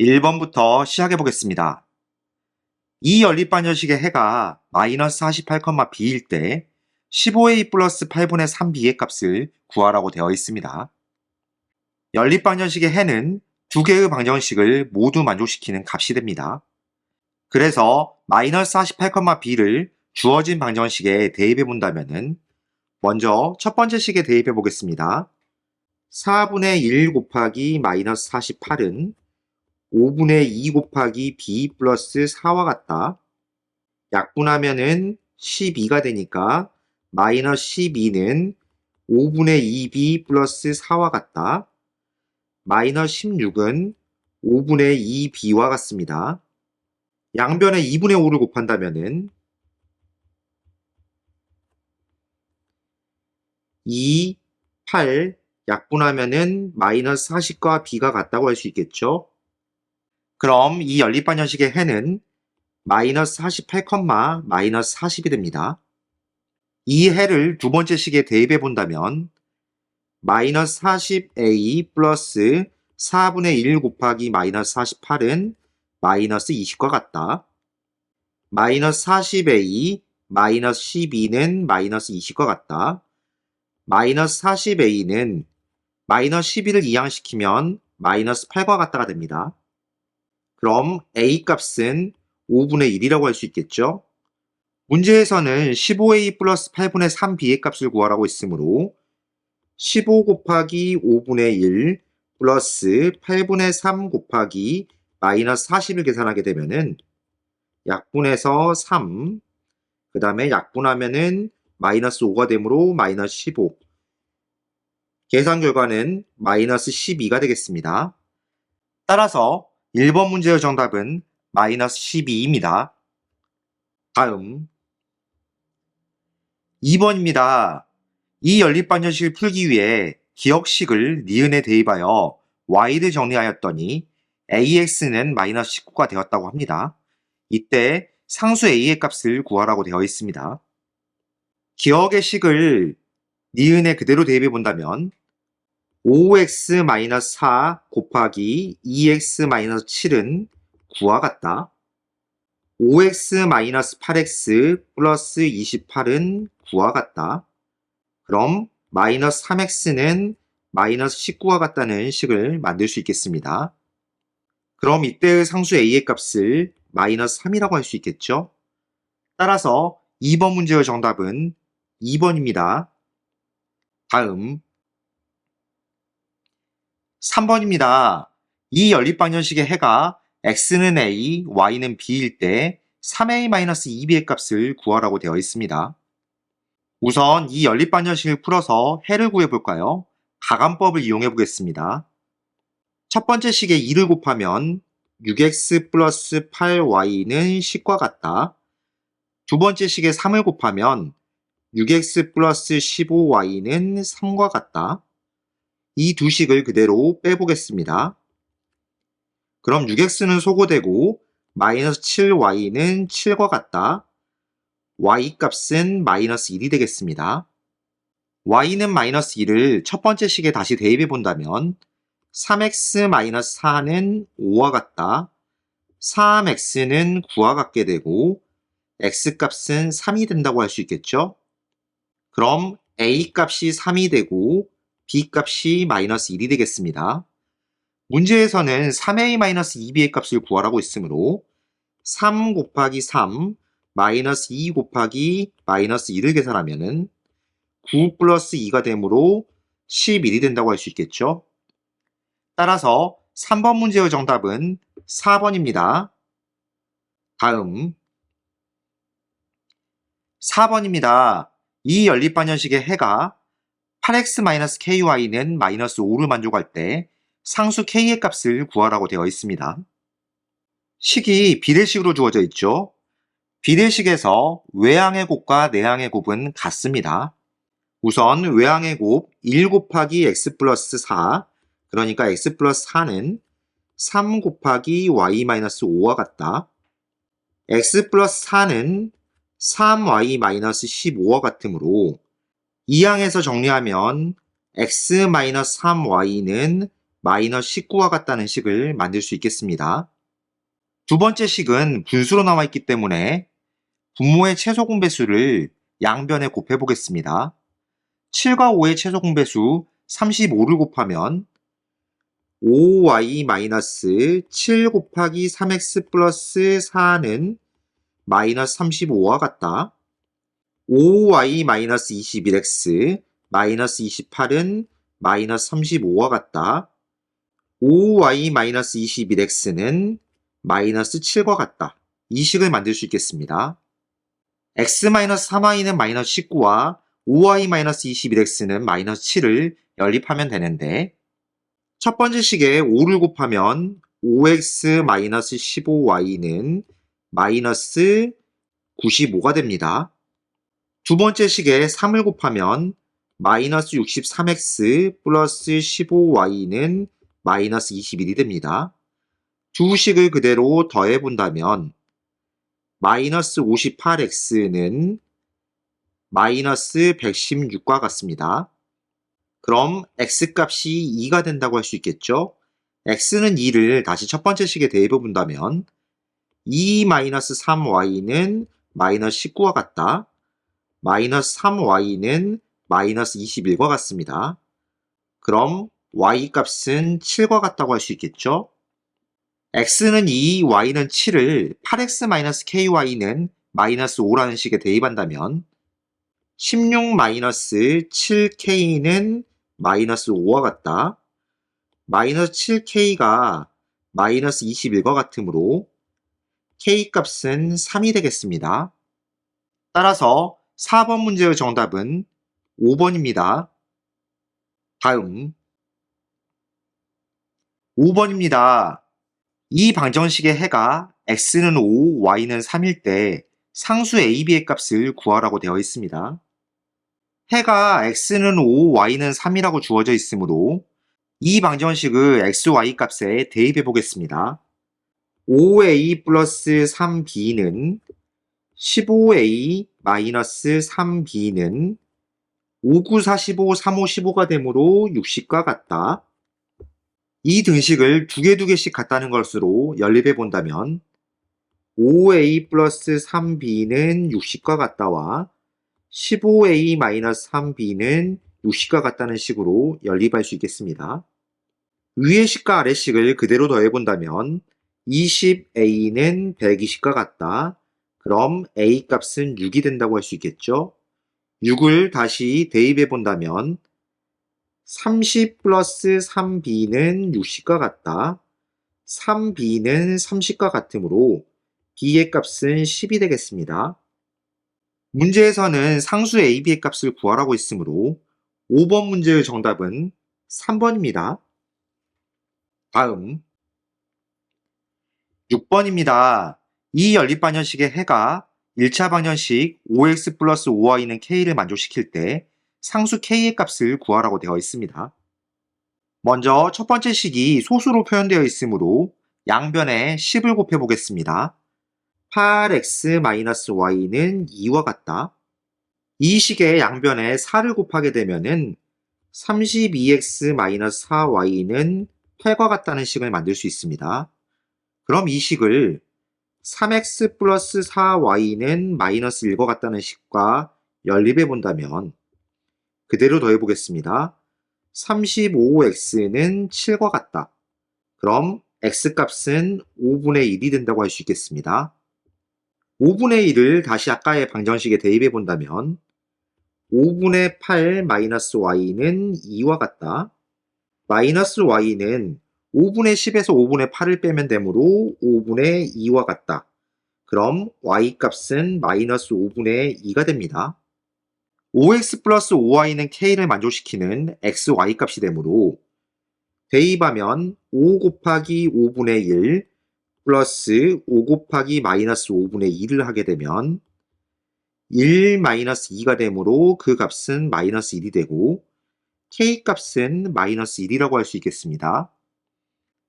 1번부터 시작해 보겠습니다. 이 연립방정식의 해가 마이너스 48,b일 때 15a 플러스 8분의 3b의 값을 구하라고 되어 있습니다. 연립방정식의 해는 두 개의 방정식을 모두 만족시키는 값이 됩니다. 그래서 마이너스 48,b를 주어진 방정식에 대입해 본다면 먼저 첫 번째 식에 대입해 보겠습니다. 4분의 1 곱하기 마이너스 48은 5분의 2 곱하기 b 플러스 4와 같다. 약분하면은 12가 되니까 마이너스 12는 5분의 2b 플러스 4와 같다. 마이너스 16은 5분의 2b와 같습니다. 양변에 2분의 5를 곱한다면은 2, 8 약분하면은 마이너스 40과 b가 같다고 할 수 있겠죠. 그럼 이 연립방정식의 해는 마이너스 48, 마이너스 40이 됩니다. 이 해를 두 번째 식에 대입해 본다면 마이너스 40a 플러스 4분의 1 곱하기 마이너스 48은 마이너스 20과 같다. 마이너스 40a 마이너스 12는 마이너스 20과 같다. 마이너스 40a는 마이너스 12를 이항시키면 마이너스 8과 같다가 됩니다. 그럼 a 값은 5분의 1이라고 할 수 있겠죠? 문제에서는 15a 플러스 8분의 3b의 값을 구하라고 했으므로 15 곱하기 5분의 1 플러스 8분의 3 곱하기 마이너스 40을 계산하게 되면은 약분해서 3, 그 다음에 약분하면은 마이너스 5가 되므로 마이너스 15. 계산 결과는 마이너스 12가 되겠습니다. 따라서 1번 문제의 정답은 마이너스 12입니다. 다음 2번입니다. 이 연립방정식을 풀기 위해 기억식을 니은에 대입하여 y를 정리하였더니 ax는 마이너스 19가 되었다고 합니다. 이때 상수 a의 값을 구하라고 되어 있습니다. 기억의 식을 니은에 그대로 대입해 본다면 5x-4 곱하기 2x-7은 9와 같다. 5x-8x 플러스 28은 9와 같다. 그럼 마이너스 3x는 마이너스 19와 같다는 식을 만들 수 있겠습니다. 그럼 이때의 상수 a의 값을 마이너스 3이라고 할 수 있겠죠? 따라서 2번 문제의 정답은 2번입니다. 다음 3번입니다. 이 연립방정식의 해가 x는 a, y는 b일 때 3a-2b의 값을 구하라고 되어 있습니다. 우선 이 연립방정식을 풀어서 해를 구해볼까요? 가감법을 이용해 보겠습니다. 첫 번째 식에 2를 곱하면 6x 플러스 8y는 10과 같다. 두 번째 식에 3을 곱하면 6x 플러스 15y는 3과 같다. 이 두 식을 그대로 빼보겠습니다. 그럼 6x는 소거되고 마이너스 7y는 7과 같다. y 값은 마이너스 1이 되겠습니다. y는 마이너스 1을 첫 번째 식에 다시 대입해 본다면 3x-4는 5와 같다. 3x는 9와 같게 되고 x 값은 3이 된다고 할 수 있겠죠? 그럼 a 값이 3이 되고 b 값이 마이너스 1이 되겠습니다. 문제에서는 3a-2b의 값을 구하라고 했으므로 3 곱하기 3 마이너스 2 곱하기 마이너스 1을 계산하면 9 플러스 2가 되므로 11이 된다고 할 수 있겠죠? 따라서 3번 문제의 정답은 4번입니다. 다음 4번입니다. 이 연립방정식의 해가 8x-ky는 마이너스 5를 만족할 때 상수 k의 값을 구하라고 되어 있습니다. 식이 비례식으로 주어져 있죠. 비례식에서 외항의 곱과 내항의 곱은 같습니다. 우선 외항의 곱 1 곱하기 x 플러스 4, 그러니까 x 플러스 4는 3 곱하기 y-5와 같다. x 플러스 4는 3y-15와 같으므로 이 항에서 정리하면 x-3y는 마이너스 19와 같다는 식을 만들 수 있겠습니다. 두 번째 식은 분수로 나와 있기 때문에 분모의 최소 공배수를 양변에 곱해 보겠습니다. 7과 5의 최소 공배수 35를 곱하면 5y-7 곱하기 3x 플러스 4는 마이너스 35와 같다. 5y-21x 마이너스 28은 마이너스 35와 같다. 5y-21x는 마이너스 7과 같다. 이 식을 만들 수 있겠습니다. x-3y는 마이너스 19와 5y-21x는 마이너스 7을 연립하면 되는데 첫 번째 식에 5를 곱하면 5x-15y는 마이너스 95가 됩니다. 두 번째 식에 3을 곱하면 마이너스 63x 플러스 15y는 마이너스 21이 됩니다. 두 식을 그대로 더해 본다면 마이너스 58x는 마이너스 116과 같습니다. 그럼 x값이 2가 된다고 할 수 있겠죠? x는 2를 다시 첫 번째 식에 대입해 본다면 2-3y는 마이너스 19와 같다. 마이너스 3y는 마이너스 21과 같습니다. 그럼 y값은 7과 같다고 할 수 있겠죠? x는 2, y는 7을 8x-ky는 마이너스 5라는 식에 대입한다면 16-7k는 마이너스 5와 같다. 마이너스 7k가 마이너스 21과 같으므로 k값은 3이 되겠습니다. 따라서 4번 문제의 정답은 5번입니다. 다음 5번입니다. 이 방정식의 해가 x는 5, y는 3일 때 상수 a, b의 값을 구하라고 되어 있습니다. 해가 x는 5, y는 3이라고 주어져 있으므로 이 방정식을 x, y 값에 대입해 보겠습니다. 5a 플러스 3b는 15a 마이너스 3b는 5, 9, 45, 3, 5, 15가 되므로 60과 같다. 이 등식을 두 개씩 같다는 것으로 연립해 본다면 5a 플러스 3b는 60과 같다와 15a 마이너스 3b는 60과 같다는 식으로 연립할 수 있겠습니다. 위의 식과 아래 식을 그대로 더해 본다면 20a는 120과 같다. 그럼 a 값은 6이 된다고 할 수 있겠죠. 6을 다시 대입해 본다면 30 플러스 3b는 60과 같다. 3b는 30과 같으므로 b의 값은 10이 되겠습니다. 문제에서는 상수 a, b의 값을 구하라고 했으므로 5번 문제의 정답은 3번입니다. 다음 6번입니다. 이 연립방정식의 해가 1차 방정식 5x 플러스 5y는 k를 만족시킬 때 상수 k의 값을 구하라고 되어 있습니다. 먼저 첫 번째 식이 소수로 표현되어 있으므로 양변에 10을 곱해 보겠습니다. 8x-y는 2와 같다. 이 식의 양변에 4를 곱하게 되면은 32x-4y는 8과 같다는 식을 만들 수 있습니다. 그럼 이 식을 3x 플러스 4y는 마이너스 1과 같다는 식과 연립해 본다면 그대로 더해 보겠습니다. 35x는 7과 같다. 그럼 x값은 5분의 1이 된다고 할 수 있겠습니다. 5분의 1을 다시 아까의 방정식에 대입해 본다면 5분의 8 마이너스 y는 2와 같다. 마이너스 y는 5분의 10에서 5분의 8을 빼면 되므로 5분의 2와 같다. 그럼 y값은 마이너스 5분의 2가 됩니다. 5x 플러스 5y는 k를 만족시키는 x, y 값이 되므로 대입하면 5 곱하기 5분의 1 플러스 5 곱하기 마이너스 5분의 2를 하게 되면 1 마이너스 2가 되므로 그 값은 마이너스 1이 되고 k 값은 마이너스 1이라고 할 수 있겠습니다.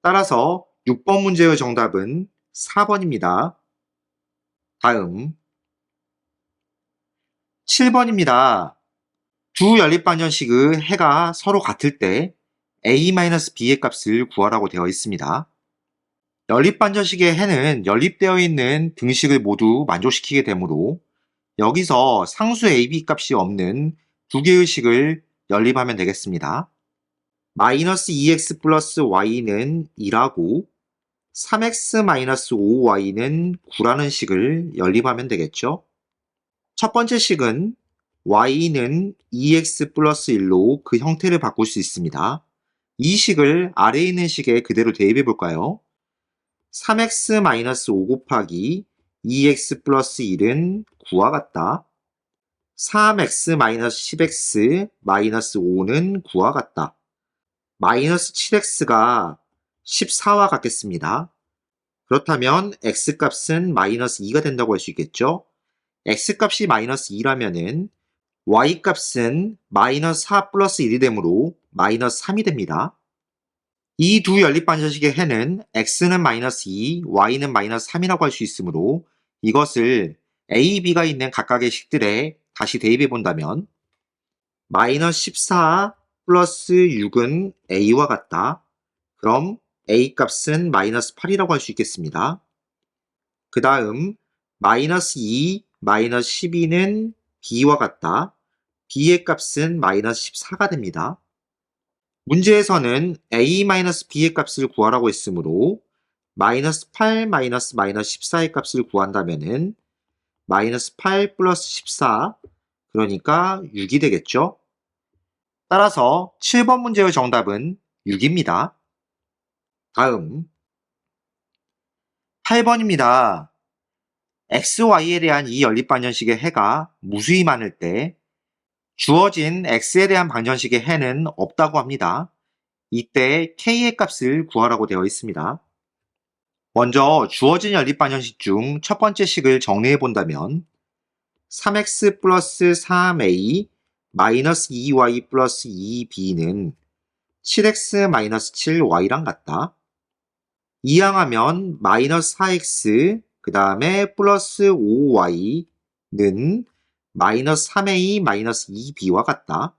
따라서 6번 문제의 정답은 4번입니다. 다음 7번입니다. 두 연립방정식의 해가 서로 같을 때 a-b의 값을 구하라고 되어 있습니다. 연립반전식의 해는 연립되어 있는 등식을 모두 만족시키게 되므로 여기서 상수 ab 값이 없는 두 개의 식을 연립하면 되겠습니다. 마이너스 2x 플러스 y는 2라고 3x-5y는 9라는 식을 연립하면 되겠죠. 첫 번째 식은 y는 2x 플러스 1로 그 형태를 바꿀 수 있습니다. 이 식을 아래에 있는 식에 그대로 대입해 볼까요? 3x-5 곱하기 2x 플러스 1은 9와 같다. 3x-10x-5는 9와 같다. 마이너스 7x가 14와 같겠습니다. 그렇다면 x값은 마이너스 2가 된다고 할 수 있겠죠? x값이 마이너스 2라면은 y값은 마이너스 4 플러스 1이 되므로 마이너스 3이 됩니다. 이 두 연립반전식의 해는 x는 마이너스 2, y는 마이너스 3이라고 할 수 있으므로 이것을 a, b가 있는 각각의 식들에 다시 대입해 본다면 마이너스 14 플러스 6은 a와 같다. 그럼 a 값은 마이너스 8이라고 할 수 있겠습니다. 그 다음 마이너스 2, 마이너스 12는 b와 같다. b의 값은 마이너스 14가 됩니다. 문제에서는 a-b의 값을 구하라고 했으므로 마이너스 8 마이너스 14의 값을 구한다면은 마이너스 8 플러스 14 그러니까 6이 되겠죠. 따라서 7번 문제의 정답은 6입니다. 다음 8번입니다. xy에 대한 이 연립반전식의 해가 무수히 많을 때 주어진 x에 대한 반전식의 해는 없다고 합니다. 이때 k의 값을 구하라고 되어 있습니다. 먼저 주어진 연립반전식 중 첫 번째 식을 정리해 본다면 3x 플러스 3a 마이너스 2y 플러스 2b는 7x 마이너스 7y랑 같다. 이항하면 마이너스 4x 그 다음에 플러스 5y는 마이너스 3a 마이너스 2b와 같다.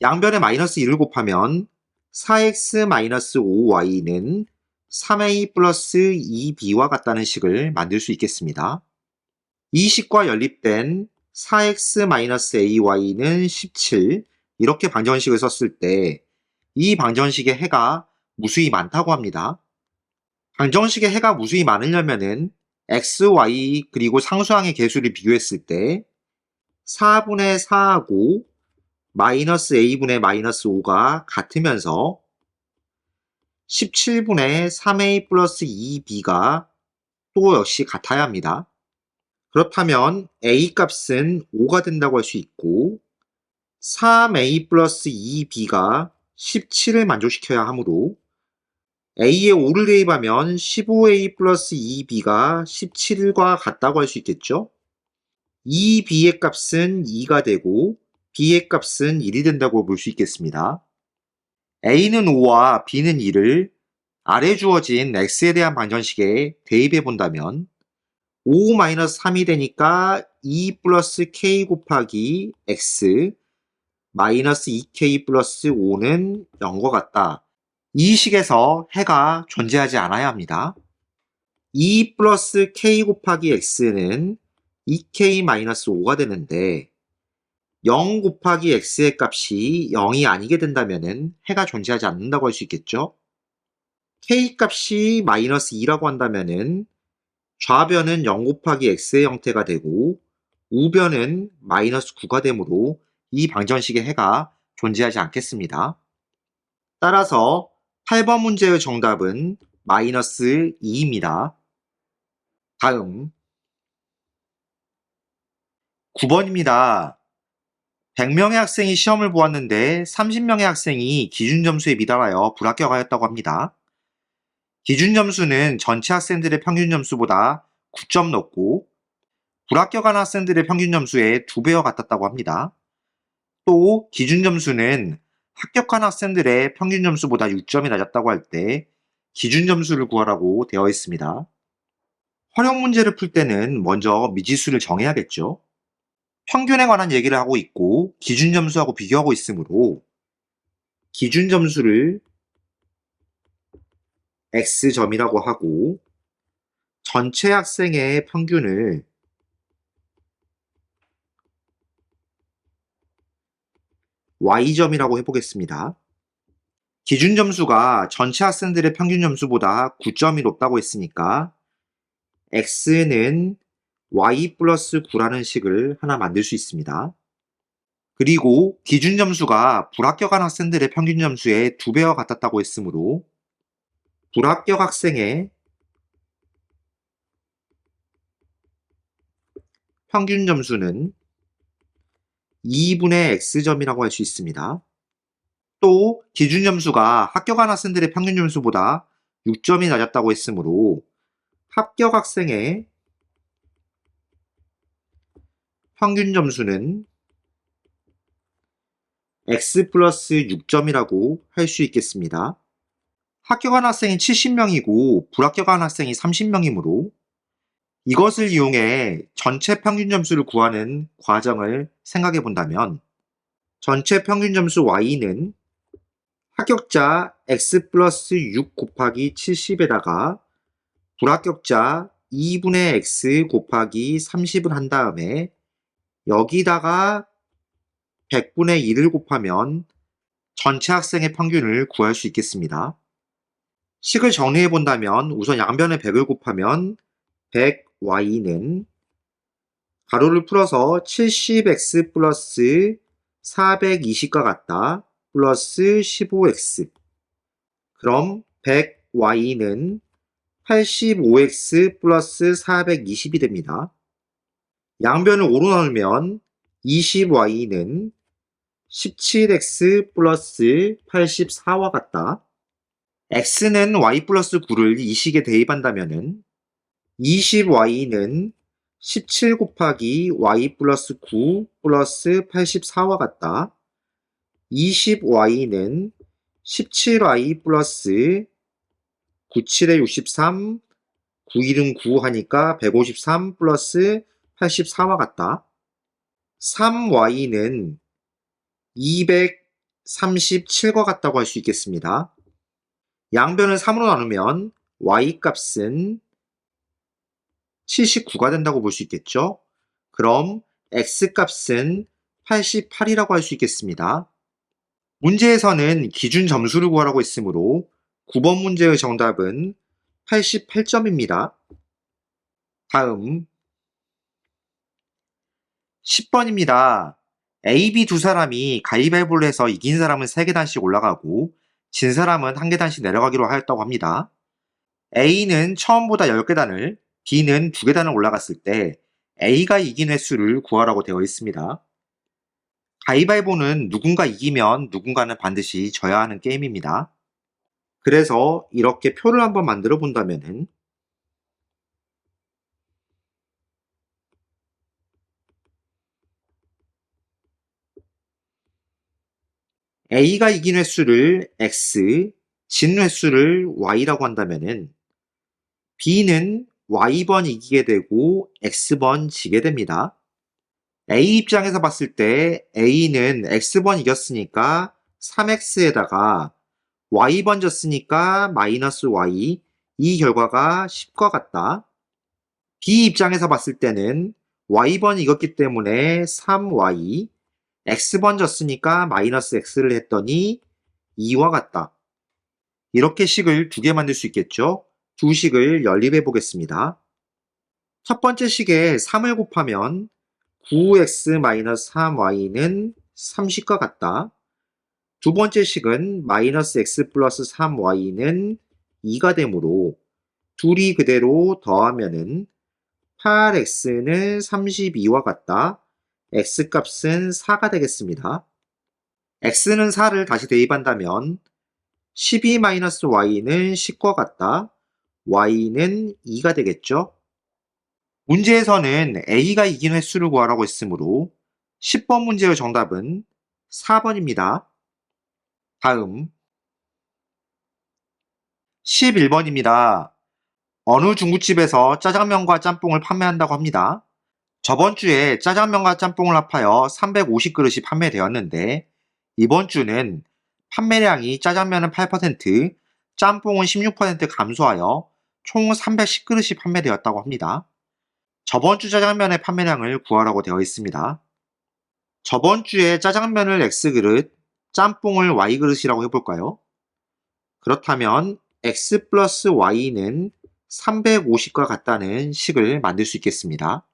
양변에 마이너스 1을 곱하면 4x 마이너스 5y는 3a 플러스 2b와 같다는 식을 만들 수 있겠습니다. 이 식과 연립된 4x 마이너스 ay는 17 이렇게 방정식을 썼을 때 이 방정식의 해가 무수히 많다고 합니다. 방정식의 해가 무수히 많으려면은 x, y 그리고 상수항의 개수를 비교했을 때 4분의 4하고 마이너스 a분의 마이너스 5가 같으면서 17분의 3a 플러스 2b가 또 역시 같아야 합니다. 그렇다면 a 값은 5가 된다고 할 수 있고 3a 플러스 2b가 17을 만족시켜야 하므로 a에 5를 대입하면 15a 플러스 2b가 17과 같다고 할 수 있겠죠? 이 b의 값은 2가 되고 b의 값은 1이 된다고 볼 수 있겠습니다. a는 5와 b는 1을 아래 주어진 x에 대한 방정식에 대입해 본다면 5-3이 되니까 2 플러스 k 곱하기 x 마이너스 2k 플러스 5는 0과 같다. 이 식에서 해가 존재하지 않아야 합니다. 2 플러스 k 곱하기 x는 2k 마이너스 5가 되는데 0 곱하기 x의 값이 0이 아니게 된다면 해가 존재하지 않는다고 할 수 있겠죠? k 값이 마이너스 2라고 한다면 좌변은 0 곱하기 x의 형태가 되고 우변은 마이너스 9가 되므로 이 방정식의 해가 존재하지 않겠습니다. 따라서 8번 문제의 정답은 마이너스 2입니다. 다음 9번입니다. 100명의 학생이 시험을 보았는데 30명의 학생이 기준 점수에 미달하여 불합격하였다고 합니다. 기준 점수는 전체 학생들의 평균 점수보다 9점 높고 불합격한 학생들의 평균 점수의 2배와 같았다고 합니다. 또 기준 점수는 합격한 학생들의 평균 점수보다 6점이 낮았다고 할 때 기준 점수를 구하라고 되어 있습니다. 활용 문제를 풀 때는 먼저 미지수를 정해야겠죠. 평균에 관한 얘기를 하고 있고 기준 점수하고 비교하고 있으므로 기준 점수를 X점이라고 하고 전체 학생의 평균을 Y점이라고 해보겠습니다. 기준 점수가 전체 학생들의 평균 점수보다 9점이 높다고 했으니까 X는 Y 플러스 9라는 식을 하나 만들 수 있습니다. 그리고 기준 점수가 불합격한 학생들의 평균 점수의 2배와 같았다고 했으므로 불합격 학생의 평균 점수는 2분의 X점이라고 할 수 있습니다. 또 기준 점수가 합격한 학생들의 평균 점수보다 6점이 낮았다고 했으므로 합격 학생의 평균 점수는 X 플러스 6점이라고 할 수 있겠습니다. 합격한 학생이 70명이고 불합격한 학생이 30명이므로 이것을 이용해 전체 평균 점수를 구하는 과정을 생각해 본다면 전체 평균 점수 Y는 합격자 X 플러스 6 곱하기 70에다가 불합격자 2분의 X 곱하기 30을 한 다음에 여기다가 100분의 1을 곱하면 전체 학생의 평균을 구할 수 있겠습니다. 식을 정리해 본다면 우선 양변에 100을 곱하면 100y는 가로를 풀어서 70x 플러스 420과 같다 플러스 15x. 그럼 100y는 85x 플러스 420이 됩니다. 양변을 5로 나누면 20y는 17x 플러스 84와 같다. x는 y 플러스 9를 이 식에 대입한다면 20y는 17 곱하기 y 플러스 9 플러스 84와 같다. 20y는 17y 플러스 97에 63, 9일은 9 하니까 153 플러스 84와 같다. 3y는 237과 같다고 할 수 있겠습니다. 양변을 3으로 나누면 y 값은 79가 된다고 볼 수 있겠죠? 그럼 x 값은 88이라고 할 수 있겠습니다. 문제에서는 기준 점수를 구하라고 했으므로 9번 문제의 정답은 88점입니다. 다음 10번입니다. A, B 두 사람이 가위바위보를 해서 이긴 사람은 3계단씩 올라가고 진 사람은 1계단씩 내려가기로 하였다고 합니다. A는 처음보다 10계단을, B는 2계단을 올라갔을 때 A가 이긴 횟수를 구하라고 되어 있습니다. 가위바위보는 누군가 이기면 누군가는 반드시 져야 하는 게임입니다. 그래서 이렇게 표를 한번 만들어 본다면은 A가 이긴 횟수를 X, 진 횟수를 Y라고 한다면은 B는 Y번 이기게 되고 X번 지게 됩니다. A 입장에서 봤을 때 A는 X번 이겼으니까 3X에다가 Y번 졌으니까 마이너스 Y, 이 결과가 10과 같다. B 입장에서 봤을 때는 Y번 이겼기 때문에 3Y, X번 졌으니까 마이너스 X를 했더니 2와 같다. 이렇게 식을 2개 만들 수 있겠죠? 두 식을 연립해 보겠습니다. 첫 번째 식에 3을 곱하면 9x-3y는 30과 같다. 두 번째 식은 마이너스 x 플러스 3y는 2가 되므로 둘이 그대로 더하면은 8x는 32와 같다. x값은 4가 되겠습니다. x는 4를 다시 대입한다면 12-y는 10과 같다. y는 2가 되겠죠? 문제에서는 A가 이긴 횟수를 구하라고 했으므로 10번 문제의 정답은 4번입니다. 다음 11번입니다. 어느 중국집에서 짜장면과 짬뽕을 판매한다고 합니다. 저번 주에 짜장면과 짬뽕을 합하여 350그릇이 판매되었는데 이번 주는 판매량이 짜장면은 8%, 짬뽕은 16% 감소하여 총 310그릇이 판매되었다고 합니다. 저번 주 짜장면의 판매량을 구하라고 되어 있습니다. 저번 주에 짜장면을 X그릇, 짬뽕을 Y그릇이라고 해볼까요? 그렇다면 X 플러스 Y는 350과 같다는 식을 만들 수 있겠습니다.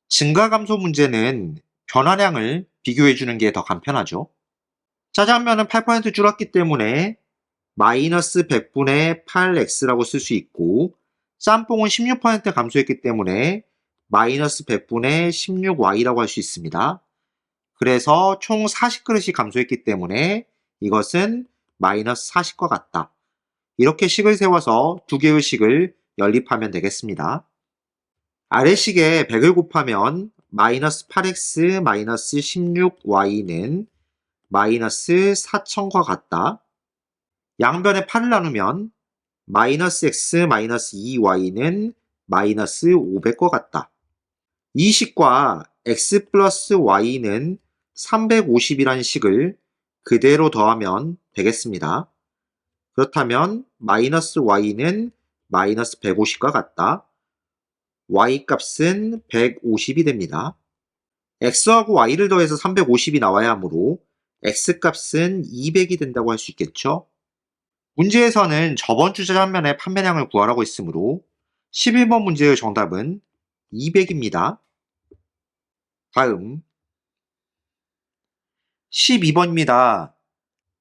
증가 감소 문제는 변화량을 비교해 주는 게 더 간편하죠. 짜장면은 8% 줄었기 때문에 마이너스 100분의 8x라고 쓸 수 있고, 짬뽕은 16% 감소했기 때문에 마이너스 100분의 16y라고 할 수 있습니다. 그래서 총 40그릇이 감소했기 때문에 이것은 마이너스 40과 같다. 이렇게 식을 세워서 두 개의 식을 연립하면 되겠습니다. 아래식에 100을 곱하면 마이너스 8x 마이너스 16y는 마이너스 4000과 같다. 양변에 8을 나누면 마이너스 x 마이너스 2y는 마이너스 500과 같다. 이 식과 x 플러스 y는 350이라는 식을 그대로 더하면 되겠습니다. 그렇다면 마이너스 y는 마이너스 150과 같다. y 값은 150이 됩니다. x하고 y를 더해서 350이 나와야 하므로 x 값은 200이 된다고 할 수 있겠죠. 문제에서는 저번 주 짜장면의 판매량을 구하라고 했으므로 11번 문제의 정답은 200입니다. 다음 12번입니다.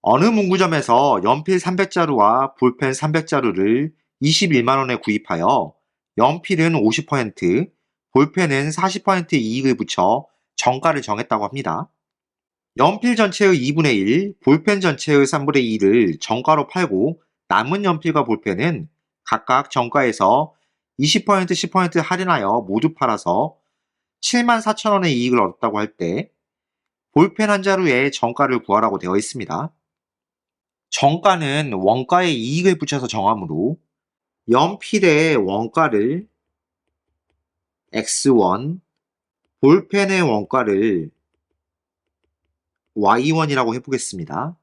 어느 문구점에서 연필 300자루와 볼펜 300자루를 21만원에 구입하여 연필은 50%, 볼펜은 40% 이익을 붙여 정가를 정했다고 합니다. 연필 전체의 2분의 1, 볼펜 전체의 3분의 2를 정가로 팔고 남은 연필과 볼펜은 각각 정가에서 20%, 10% 할인하여 모두 팔아서 74,000원의 이익을 얻었다고 할 때 볼펜 한 자루의 정가를 구하라고 되어 있습니다. 정가는 원가에 이익을 붙여서 정하므로 연필의 원가를 X1, 볼펜의 원가를 Y1이라고 해보겠습니다.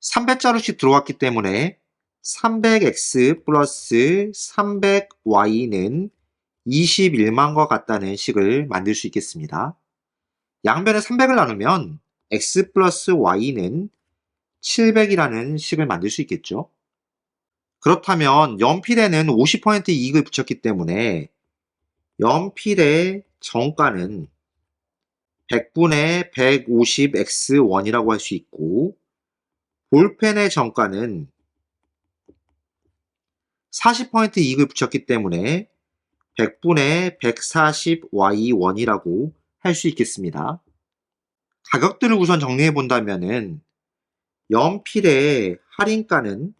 300자루씩 들어왔기 때문에 300X 플러스 300Y는 21만과 같다는 식을 만들 수 있겠습니다. 양변에 300을 나누면 X 플러스 Y는 700이라는 식을 만들 수 있겠죠. 그렇다면 연필에는 50% 이익을 붙였기 때문에 연필의 정가는 100분의 150x1이라고 할 수 있고, 볼펜의 정가는 40% 이익을 붙였기 때문에 100분의 140y1이라고 할 수 있겠습니다. 가격들을 우선 정리해 본다면은 연필의 할인가는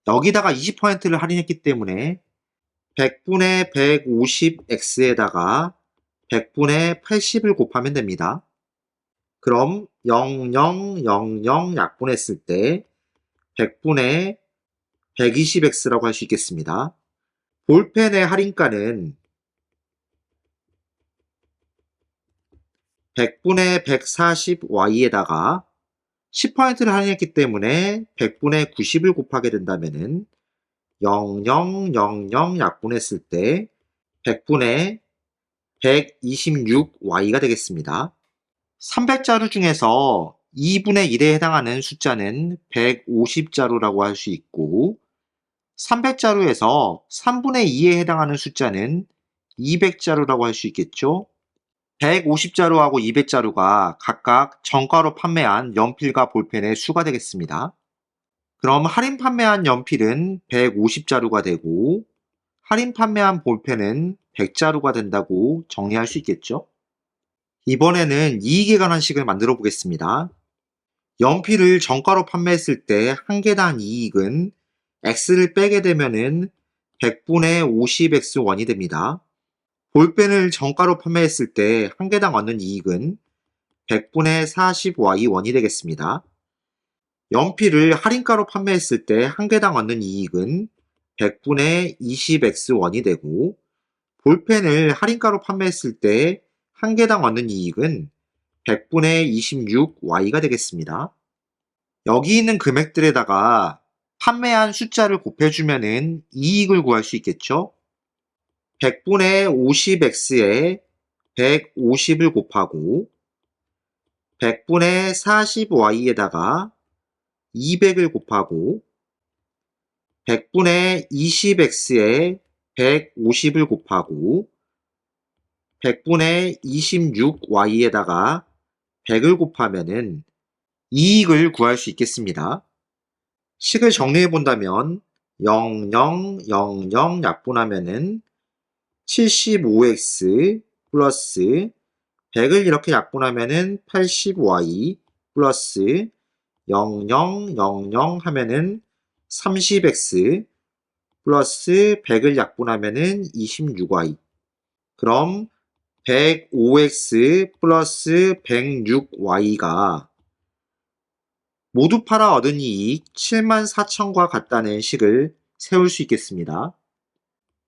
여기다가 20%를 할인했기 때문에 100분의 150x에다가 100분의 80을 곱하면 됩니다. 그럼 0000 약분했을 때 100분의 120x라고 할 수 있겠습니다. 볼펜의 할인가는 100분의 140y에다가 10%를 할인했기 때문에 100분의 90을 곱하게 된다면 0000 약분했을 때 100분의 126y가 되겠습니다. 300자루 중에서 2분의 1에 해당하는 숫자는 150자루라고 할 수 있고, 300자루에서 3분의 2에 해당하는 숫자는 200자루라고 할 수 있겠죠. 150자루하고 200자루가 각각 정가로 판매한 연필과 볼펜의 수가 되겠습니다. 그럼 할인 판매한 연필은 150자루가 되고, 할인 판매한 볼펜은 100자루가 된다고 정리할 수 있겠죠. 이번에는 이익에 관한 식을 만들어 보겠습니다. 연필을 정가로 판매했을 때 한 개당 이익은 X를 빼게 되면은 100분의 50X1이 됩니다. 볼펜을 정가로 판매했을 때 한 개당 얻는 이익은 100분의 40Y1이 되겠습니다. 연필을 할인가로 판매했을 때 한 개당 얻는 이익은 100분의 20X1이 되고, 볼펜을 할인가로 판매했을 때 한 개당 얻는 이익은 100분의 26y가 되겠습니다. 여기 있는 금액들에다가 판매한 숫자를 곱해주면은 이익을 구할 수 있겠죠? 100분의 50x에 150을 곱하고 100분의 40y에다가 200을 곱하고 100분의 20x에 150을 곱하고 100분의 26y에다가 100을 곱하면은 이익을 구할 수 있겠습니다. 식을 정리해 본다면 0, 0, 0, 0 약분하면은 75x 플러스 100을 이렇게 약분하면은 80y 플러스 0, 0, 0, 0 하면은 30x 플러스 100을 약분하면은 26y. 그럼 105x 플러스 106y가 모두 팔아 얻은 이익 74,000과 같다는 식을 세울 수 있겠습니다.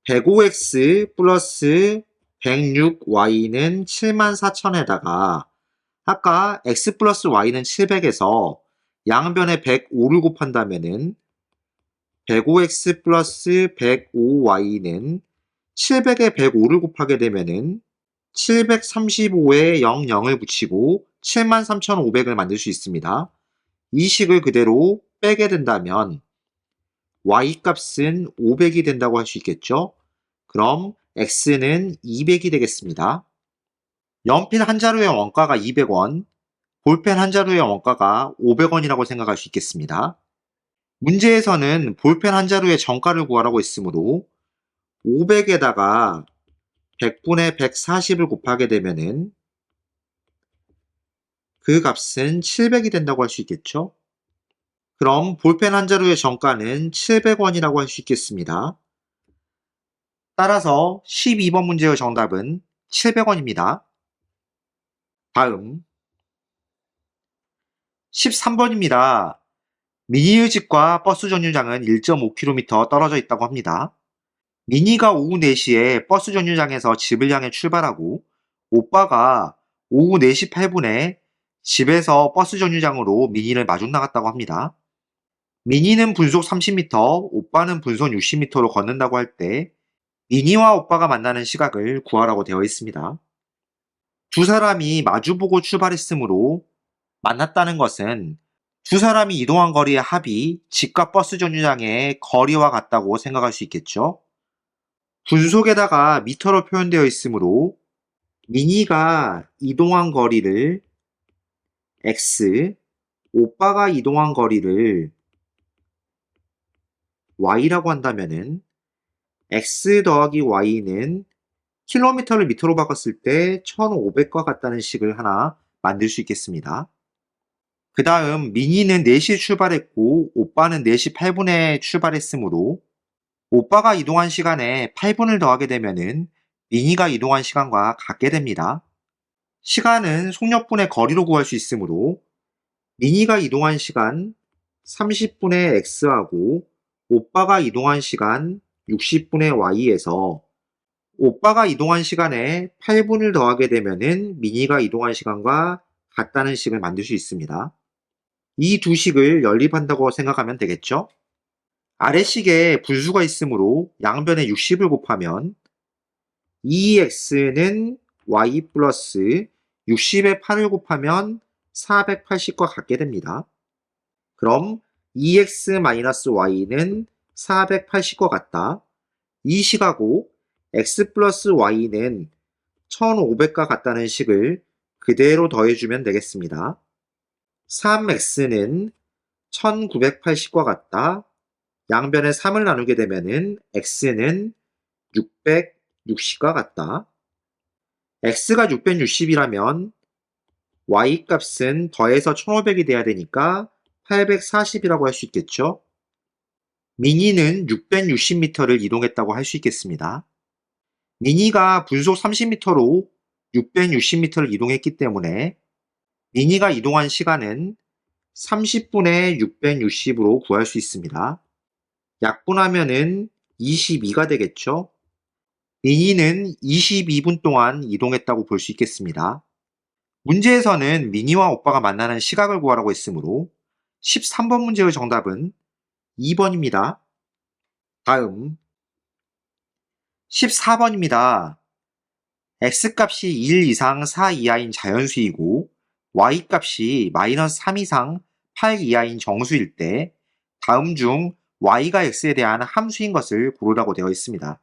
105x 플러스 106y는 74,000에다가 아까 x 플러스 y는 700에서 양변에 105를 곱한다면은 105x 플러스 105y는 700에 105를 곱하게 되면은 735에 00을 붙이고 73,500을 만들 수 있습니다. 이 식을 그대로 빼게 된다면 y 값은 500이 된다고 할 수 있겠죠? 그럼 x는 200이 되겠습니다. 연필 한 자루의 원가가 200원, 볼펜 한 자루의 원가가 500원이라고 생각할 수 있겠습니다. 문제에서는 볼펜 한 자루의 정가를 구하라고 했으므로 500에다가 100분의 140을 곱하게 되면은 그 값은 700이 된다고 할 수 있겠죠? 그럼 볼펜 한 자루의 정가는 700원이라고 할 수 있겠습니다. 따라서 12번 문제의 정답은 700원입니다. 다음 13번입니다. 미니의 집과 버스 정류장은 1.5km 떨어져 있다고 합니다. 미니가 오후 4시에 버스 정류장에서 집을 향해 출발하고 오빠가 오후 4시 8분에 집에서 버스 정류장으로 미니를 마중 나갔다고 합니다. 미니는 분속 30m, 오빠는 분속 60m로 걷는다고 할 때 미니와 오빠가 만나는 시각을 구하라고 되어 있습니다. 두 사람이 마주보고 출발했으므로 만났다는 것은 두 사람이 이동한 거리의 합이 집과 버스 정류장의 거리와 같다고 생각할 수 있겠죠. 분속에다가 미터로 표현되어 있으므로 미니가 이동한 거리를 x, 오빠가 이동한 거리를 y라고 한다면은 x 더하기 y는 킬로미터를 미터로 바꿨을 때 1500과 같다는 식을 하나 만들 수 있겠습니다. 그 다음 미니는 4시에 출발했고 오빠는 4시 8분에 출발했으므로 오빠가 이동한 시간에 8분을 더하게 되면은 미니가 이동한 시간과 같게 됩니다. 시간은 속력분의 거리로 구할 수 있으므로 미니가 이동한 시간 30분의 x하고 오빠가 이동한 시간 60분의 y에서 오빠가 이동한 시간에 8분을 더하게 되면은 미니가 이동한 시간과 같다는 식을 만들 수 있습니다. 이 두 식을 연립한다고 생각하면 되겠죠? 아래식에 분수가 있으므로 양변에 60을 곱하면 2x는 y 플러스 60에 8을 곱하면 480과 같게 됩니다. 그럼 2x-y는 480과 같다. 이 식하고 x 플러스 y는 1500과 같다는 식을 그대로 더해주면 되겠습니다. 3x는 1980과 같다. 양변에 3을 나누게 되면은 x는 660과 같다. x가 660이라면 y 값은 더해서 1500이 돼야 되니까 840이라고 할 수 있겠죠? 미니는 660m를 이동했다고 할 수 있겠습니다. 미니가 분속 30m로 660m를 이동했기 때문에 미니가 이동한 시간은 30분의 660으로 구할 수 있습니다. 약분하면은 22가 되겠죠? 미니는 22분 동안 이동했다고 볼 수 있겠습니다. 문제에서는 미니와 오빠가 만나는 시각을 구하라고 했으므로 13번 문제의 정답은 2번입니다. 다음 14번입니다. x값이 1 이상 4 이하인 자연수이고 y값이 마이너스 3 이상 8 이하인 정수일 때 다음 중 y가 x에 대한 함수인 것을 고르라고 되어 있습니다.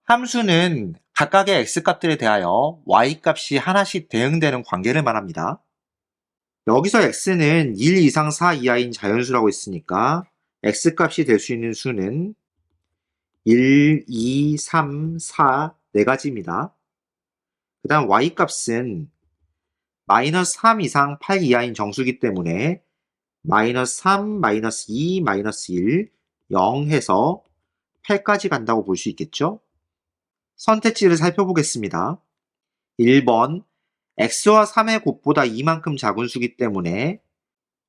함수는 각각의 x값들에 대하여 y값이 하나씩 대응되는 관계를 말합니다. 여기서 x는 1 이상 4 이하인 자연수라고 했으니까 x값이 될 수 있는 수는 1, 2, 3, 4, 4가지입니다. 그 다음 y값은 마이너스 3 이상 8 이하인 정수이기 때문에 마이너스 3, 마이너스 2, 마이너스 1, 0 해서 8까지 간다고 볼 수 있겠죠? 선택지를 살펴보겠습니다. 1번 x와 3의 곱보다 2만큼 작은 수기 때문에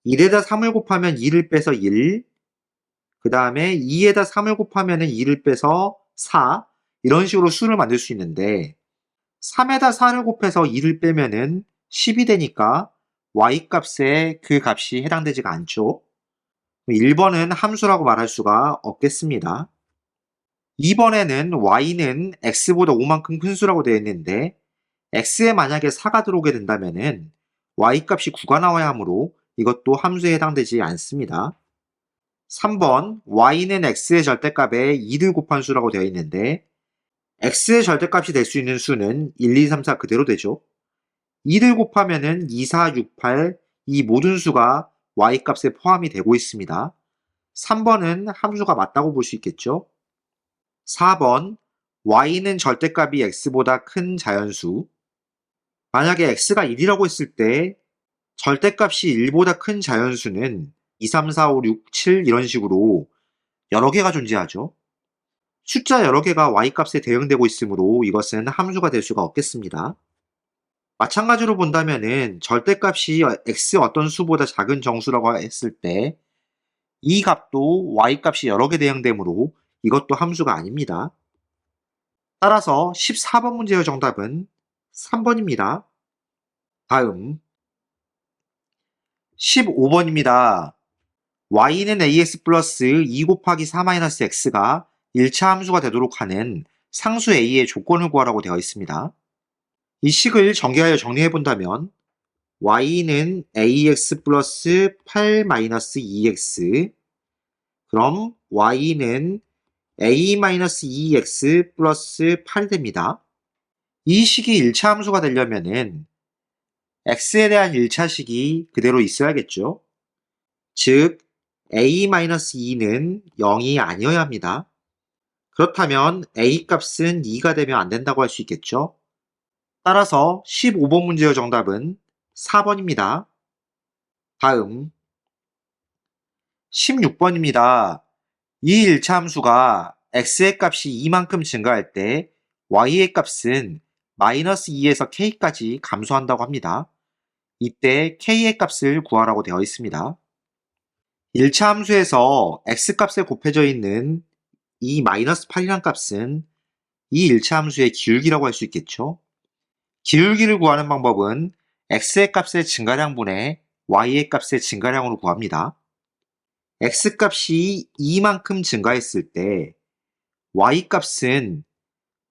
1에다 3을 곱하면 2를 빼서 1, 그 다음에 2에다 3을 곱하면 2를 빼서 4, 이런 식으로 수를 만들 수 있는데 3에다 4를 곱해서 2를 빼면은 10이 되니까 y값에 그 값이 해당되지가 않죠. 1번은 함수라고 말할 수가 없겠습니다. 2번에는 y는 x보다 5만큼 큰 수라고 되어 있는데 x에 만약에 4가 들어오게 된다면은 y값이 9가 나와야 하므로 이것도 함수에 해당되지 않습니다. 3번 y는 x의 절대값에 2를 곱한 수라고 되어 있는데 x의 절대값이 될 수 있는 수는 1, 2, 3, 4 그대로 되죠. 2를 곱하면은 2, 4, 6, 8, 이 모든 수가 y값에 포함이 되고 있습니다. 3번은 함수가 맞다고 볼 수 있겠죠. 4번 y는 절대값이 x보다 큰 자연수. 만약에 x가 1이라고 했을 때 절대값이 1보다 큰 자연수는 2, 3, 4, 5, 6, 7 이런 식으로 여러 개가 존재하죠. 숫자 여러 개가 y값에 대응되고 있으므로 이것은 함수가 될 수가 없겠습니다. 마찬가지로 본다면은 절대값이 x 어떤 수보다 작은 정수라고 했을 때 이 값도 y값이 여러 개 대응되므로 이것도 함수가 아닙니다. 따라서 14번 문제의 정답은 3번입니다. 다음 15번입니다. y는 ax 플러스 2 곱하기 4 마이너스 x가 1차 함수가 되도록 하는 상수 a의 조건을 구하라고 되어 있습니다. 이 식을 전개하여 정리해 본다면 y는 ax 플러스 8 마이너스 2x, 그럼 y는 a 마이너스 2x 플러스 8이 됩니다. 이 식이 1차 함수가 되려면은 x에 대한 1차식이 그대로 있어야겠죠. 즉 a-2는 0이 아니어야 합니다. 그렇다면 a 값은 2가 되면 안 된다고 할 수 있겠죠. 따라서 15번 문제의 정답은 4번입니다. 다음 16번입니다. 이 1차 함수가 x의 값이 2만큼 증가할 때 y의 값은 마이너스 2에서 k까지 감소한다고 합니다. 이때 k의 값을 구하라고 되어 있습니다. 1차 함수에서 x값에 곱해져 있는 이 마이너스 8이란 값은 이 1차 함수의 기울기라고 할 수 있겠죠. 기울기를 구하는 방법은 x의 값의 증가량분의 y의 값의 증가량으로 구합니다. x값이 2만큼 증가했을 때 y값은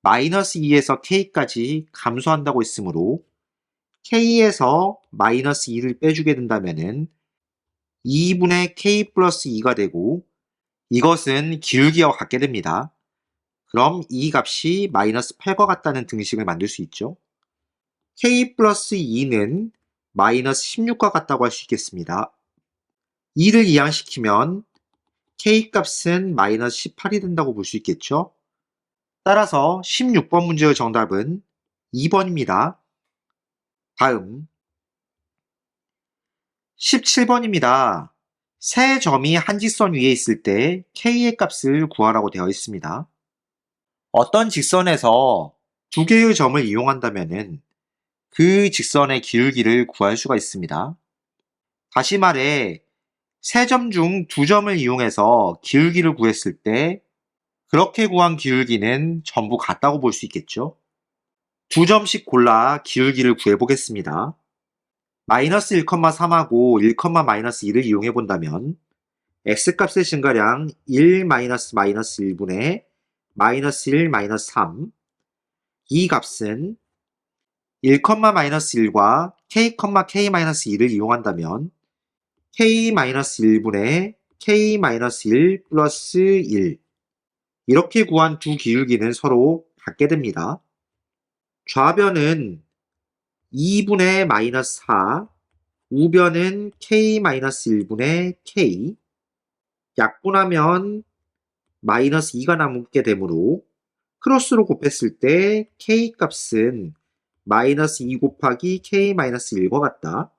마이너스 2에서 k까지 감소한다고 했으므로 k에서 마이너스 2를 빼주게 된다면 2분의 k 플러스 2가 되고 이것은 기울기와 같게 됩니다. 그럼 이 값이 마이너스 8과 같다는 등식을 만들 수 있죠. k 플러스 2는 마이너스 16과 같다고 할 수 있겠습니다. 2를 이항시키면 k 값은 마이너스 18이 된다고 볼 수 있겠죠. 따라서 16번 문제의 정답은 2번입니다. 다음 17번입니다. 세 점이 한 직선 위에 있을 때 k의 값을 구하라고 되어 있습니다. 어떤 직선에서 두 개의 점을 이용한다면 그 직선의 기울기를 구할 수가 있습니다. 다시 말해 세 점 중 두 점을 이용해서 기울기를 구했을 때 그렇게 구한 기울기는 전부 같다고 볼 수 있겠죠. 두 점씩 골라 기울기를 구해보겠습니다. 마이너스 1,3하고 1,-1을 이용해 본다면 x값의 증가량 1 마이너스 1분의 마이너스 1 마이너스 3, 이 값은 1,-1과 k,k-1을 이용한다면 k-1분의 k-1 플러스 1, 이렇게 구한 두 기울기는 서로 같게 됩니다. 좌변은 2분의 마이너스 4, 우변은 k-1분의 k, 약분하면 마이너스 2가 남게 되므로 크로스로 곱했을 때 k 값은 마이너스 2 곱하기 k-1과 같다.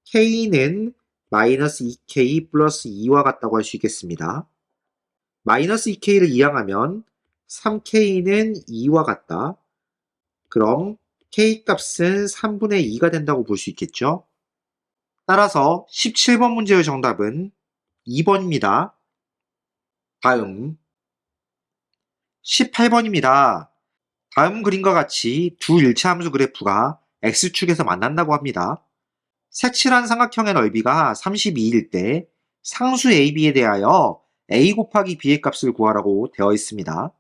k는 마이너스 2k 플러스 2와 같다고 할 수 있겠습니다. 마이너스 2k를 이항하면 3k는 2와 같다. 그럼 k 값은 3분의 2가 된다고 볼 수 있겠죠? 따라서 17번 문제의 정답은 2번입니다. 다음 18번입니다. 다음 그림과 같이 두 일차함수 그래프가 x축에서 만난다고 합니다. 색칠한 삼각형의 넓이가 32일 때 상수 AB에 대하여 A 곱하기 B의 값을 구하라고 되어 있습니다.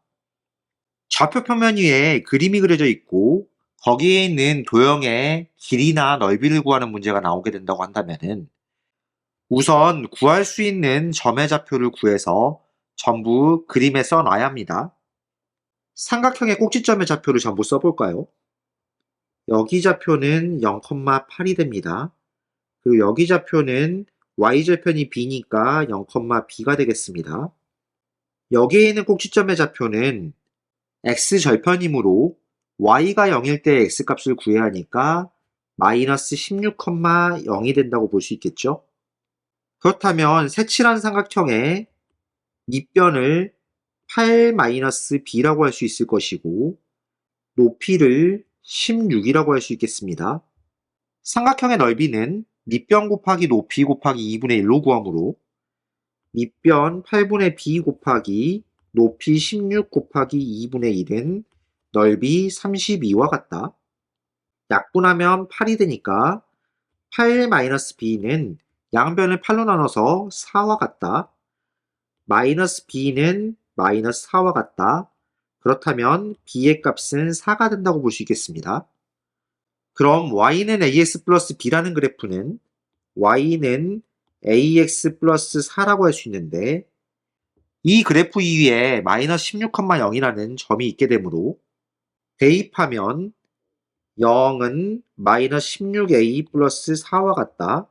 좌표 표면 위에 그림이 그려져 있고 거기에 있는 도형의 길이나 넓이를 구하는 문제가 나오게 된다고 한다면 우선 구할 수 있는 점의 좌표를 구해서 전부 그림에 써놔야 합니다. 삼각형의 꼭지점의 좌표를 전부 써볼까요? 여기 좌표는 0,8이 됩니다. 그리고 여기 좌표는 y절편이 b니까 0,b가 되겠습니다. 여기에 있는 꼭지점의 좌표는 x절편이므로 y가 0일 때 x값을 구해야 하니까 마이너스 16,0이 된다고 볼 수 있겠죠? 그렇다면 색칠한 삼각형의 밑변을 8-b라고 할 수 있을 것이고 높이를 16이라고 할 수 있겠습니다. 삼각형의 넓이는 밑변 곱하기 높이 곱하기 2분의 1로 구하므로 밑변 8분의 b 곱하기 높이 16 곱하기 2분의 1은 넓이 32와 같다. 약분하면 8이 되니까 8-b는 양변을 8로 나눠서 4와 같다. 마이너스 b는 마이너스 4와 같다. 그렇다면 b의 값은 4가 된다고 볼 수 있겠습니다. 그럼 y는 ax 플러스 b라는 그래프는 y는 ax 플러스 4라고 할 수 있는데 이 그래프 위에 마이너스 16,0이라는 점이 있게 되므로 대입하면 0은 마이너스 16a 플러스 4와 같다.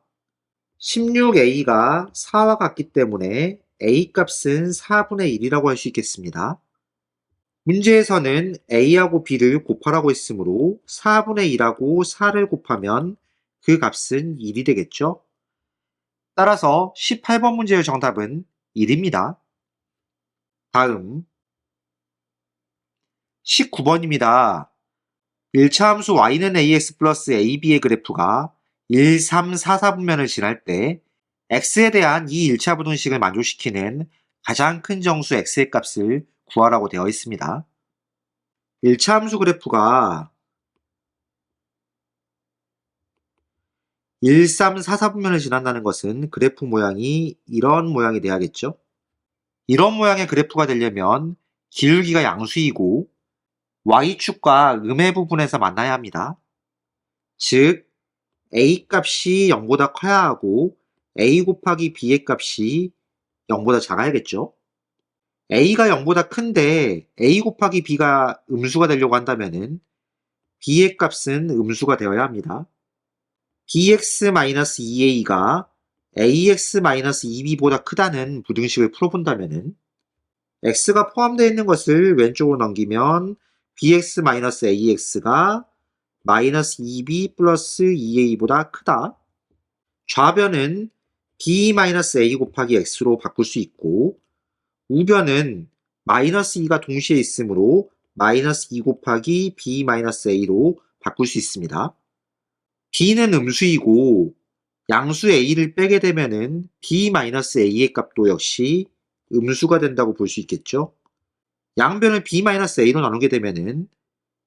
16a가 4와 같기 때문에 a 값은 4분의 1이라고 할 수 있겠습니다. 문제에서는 a하고 b를 곱하라고 했으므로 4분의 1하고 4를 곱하면 그 값은 1이 되겠죠? 따라서 18번 문제의 정답은 1입니다. 다음 19번입니다. 1차 함수 y는 ax 플러스 ab의 그래프가 1, 3, 4, 4분면을 지날 때 x에 대한 이 1차 부등식을 만족시키는 가장 큰 정수 x의 값을 구하라고 되어 있습니다. 1차 함수 그래프가 1, 3, 4, 4분면을 지난다는 것은 그래프 모양이 이런 모양이 돼야겠죠? 이런 모양의 그래프가 되려면 기울기가 양수이고 y축과 음의 부분에서 만나야 합니다. 즉 a 값이 0보다 커야 하고 a 곱하기 b의 값이 0보다 작아야겠죠? a가 0보다 큰데 a 곱하기 b가 음수가 되려고 한다면 b의 값은 음수가 되어야 합니다. bx-2a가 ax-2b보다 크다는 부등식을 풀어본다면 x가 포함되어 있는 것을 왼쪽으로 넘기면 bx-ax가 마이너스 2b 플러스 2a보다 크다. 좌변은 b-a 곱하기 x로 바꿀 수 있고 우변은 마이너스 2가 동시에 있으므로 마이너스 2 곱하기 b-a로 바꿀 수 있습니다. b는 음수이고 양수 a를 빼게 되면은 b-a의 값도 역시 음수가 된다고 볼 수 있겠죠. 양변을 b-a로 나누게 되면은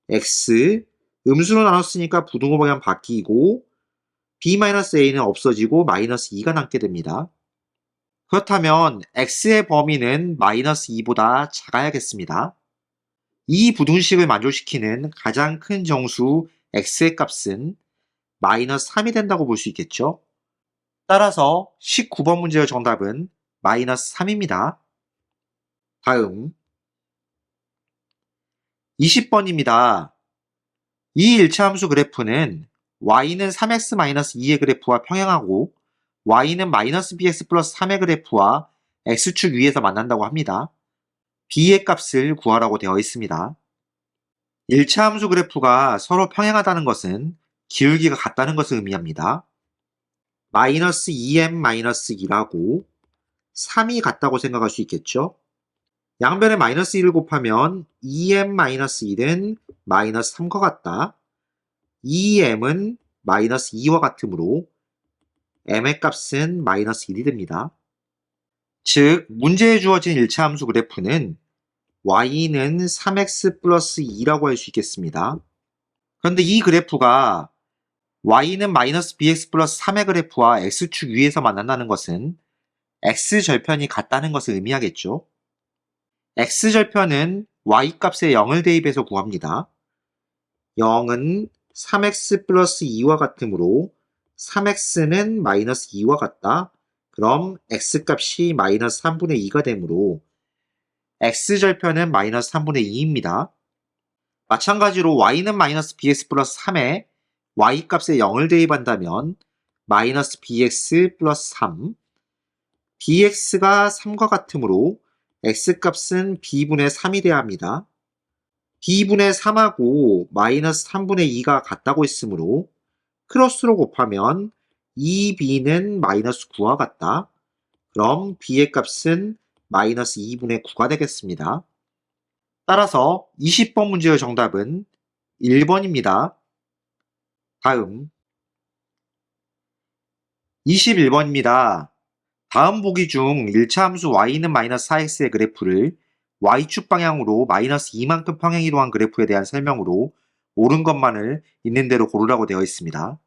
x, 음수로 나눴으니까 부등호 방향 바뀌고 b-a는 없어지고 마이너스 2가 남게 됩니다. 그렇다면 x의 범위는 마이너스 2보다 작아야겠습니다. 이 부등식을 만족시키는 가장 큰 정수 x의 값은 마이너스 3이 된다고 볼 수 있겠죠? 따라서 19번 문제의 정답은 마이너스 3입니다. 다음 20번입니다. 이 일차함수 그래프는 y는 3x-2의 그래프와 평행하고 y는 마이너스 bx 플러스 3의 그래프와 x축 위에서 만난다고 합니다. b의 값을 구하라고 되어 있습니다. 일차함수 그래프가 서로 평행하다는 것은 기울기가 같다는 것을 의미합니다. 마이너스 2m-2라고 3이 같다고 생각할 수 있겠죠? 양변에 마이너스 1을 곱하면 2m-1은 마이너스 3과 같다. 2m은 마이너스 2와 같으므로 m의 값은 마이너스 1이 됩니다. 즉, 문제에 주어진 일차함수 그래프는 y는 3x 플러스 2라고 할 수 있겠습니다. 그런데 이 그래프가 y는 마이너스 bx 플러스 3의 그래프와 x축 위에서 만난다는 것은 x절편이 같다는 것을 의미하겠죠. x절편은 y값에 0을 대입해서 구합니다. 0은 3x 플러스 2와 같으므로 3x는 마이너스 2와 같다. 그럼 x값이 마이너스 3분의 2가 되므로 x절편은 마이너스 3분의 2입니다. 마찬가지로 y는 마이너스 bx 플러스 3에 y값에 0을 대입한다면 마이너스 bx 플러스 3, bx가 3과 같으므로 x값은 b분의 3이 돼야 합니다. b분의 3하고 마이너스 3분의 2가 같다고 했으므로 크로스로 곱하면 2b는 마이너스 9와 같다. 그럼 b의 값은 마이너스 2분의 9가 되겠습니다. 따라서 20번 문제의 정답은 1번입니다. 다음 21번입니다. 다음 보기 중 1차 함수 y는 마이너스 4x의 그래프를 y축 방향으로 마이너스 2만큼 평행이동한 그래프에 대한 설명으로 옳은 것만을 있는 대로 고르라고 되어 있습니다.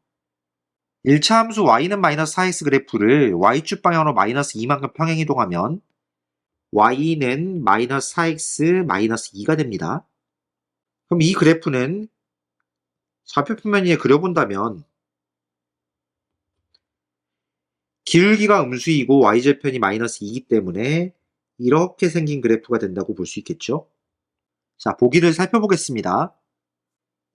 1차 함수 y는 마이너스 4x 그래프를 y축 방향으로 마이너스 2만큼 평행이동하면 y는 마이너스 4x 마이너스 2가 됩니다. 그럼 이 그래프는 좌표평면 위에 그려본다면 기울기가 음수이고 y절편이 마이너스 2이기 때문에 이렇게 생긴 그래프가 된다고 볼 수 있겠죠. 자, 보기를 살펴보겠습니다.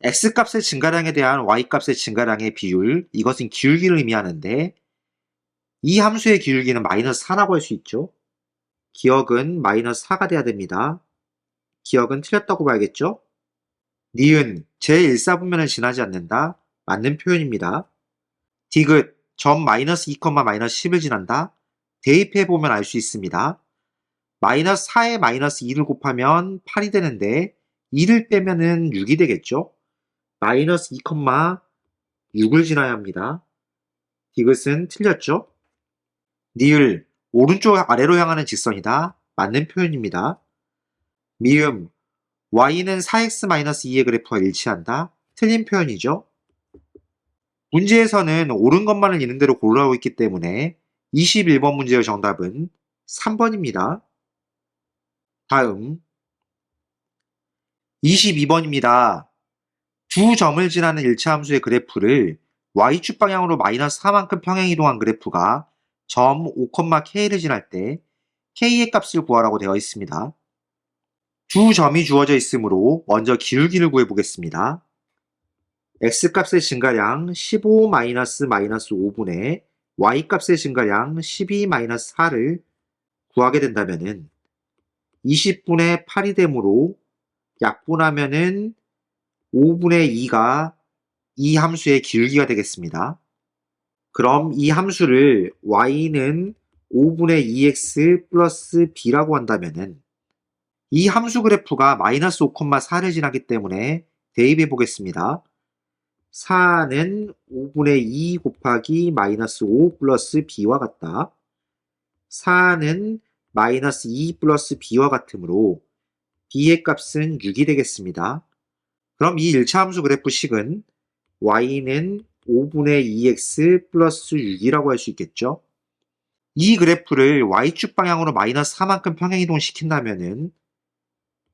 x값의 증가량에 대한 y값의 증가량의 비율, 이것은 기울기를 의미하는데 이 함수의 기울기는 마이너스 4라고 할 수 있죠. 기억은 마이너스 4가 돼야 됩니다. 기억은 틀렸다고 봐야겠죠. 니은, 제1사분면을 지나지 않는다. 맞는 표현입니다. 디귿, 점 마이너스 2, 마이너스 10을 지난다. 대입해보면 알 수 있습니다. 마이너스 4에 마이너스 2를 곱하면 8이 되는데 2를 빼면은 6이 되겠죠. 마이너스 2, 6을 지나야 합니다. 디귿은 틀렸죠. 니을, 오른쪽 아래로 향하는 직선이다. 맞는 표현입니다. 미음, y는 4x-2의 그래프와 일치한다. 틀린 표현이죠. 문제에서는 옳은 것만을 있는 대로 고르라고 했기 때문에 21번 문제의 정답은 3번입니다. 다음 22번입니다. 두 점을 지나는 1차 함수의 그래프를 y축 방향으로 마이너스 4만큼 평행이동한 그래프가 점 5,k를 지날 때 k의 값을 구하라고 되어 있습니다. 두 점이 주어져 있으므로 먼저 기울기를 구해보겠습니다. x값의 증가량 15-5분의 y값의 증가량 12-4를 구하게 된다면 20분의 8이 되므로 약분하면은 5분의 2가 이 함수의 기울기가 되겠습니다. 그럼 이 함수를 y는 5분의 2x 플러스 b라고 한다면은 이 함수 그래프가 마이너스 5,4를 지나기 때문에 대입해 보겠습니다. 4는 5분의 2 곱하기 마이너스 5 플러스 b와 같다. 4는 마이너스 2 플러스 b와 같으므로 b의 값은 6이 되겠습니다. 그럼 이 1차 함수 그래프 식은 y는 5분의 2x 플러스 6이라고 할 수 있겠죠? 이 그래프를 y축 방향으로 마이너스 4만큼 평행이동 시킨다면은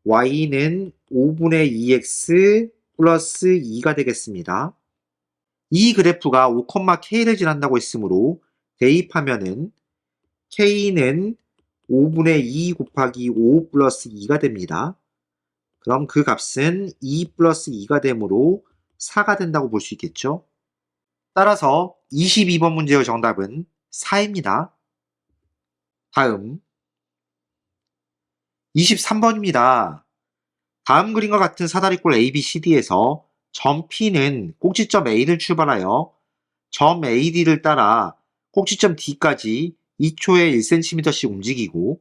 y는 5분의 2x 플러스 2가 되겠습니다. 이 그래프가 5,k를 지난다고 했으므로 대입하면은 k는 5분의 2 곱하기 5 플러스 2가 됩니다. 그럼 그 값은 2 플러스 2가 되므로 4가 된다고 볼 수 있겠죠? 따라서 22번 문제의 정답은 4입니다. 다음 23번입니다. 다음 그림과 같은 사다리꼴 ABCD에서 점 P는 꼭지점 A를 출발하여 점 AD를 따라 꼭지점 D까지 2초에 1cm씩 움직이고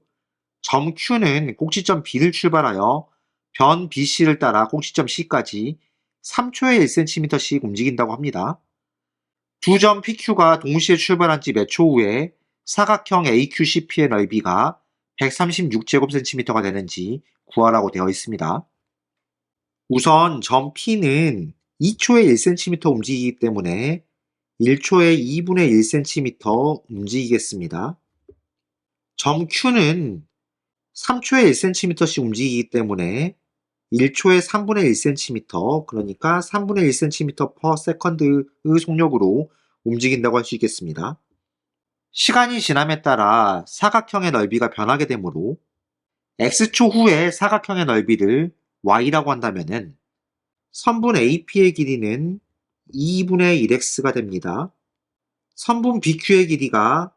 점 Q는 꼭지점 B를 출발하여 변 BC를 따라 꼭지점 C까지 3초에 1cm씩 움직인다고 합니다. 두 점 PQ가 동시에 출발한 지 몇 초 후에 사각형 AQCP의 넓이가 136제곱cm가 되는지 구하라고 되어 있습니다. 우선 점 P는 2초에 1cm 움직이기 때문에 1초에 2분의 1cm 움직이겠습니다. 점 Q는 3초에 1cm씩 움직이기 때문에 1초에 3분의 1cm, 그러니까 3분의 1cm per second의 속력으로 움직인다고 할 수 있겠습니다. 시간이 지남에 따라 사각형의 넓이가 변하게 되므로 x초 후에 사각형의 넓이를 y라고 한다면은 선분 AP의 길이는 2분의 1x가 됩니다. 선분 BQ의 길이가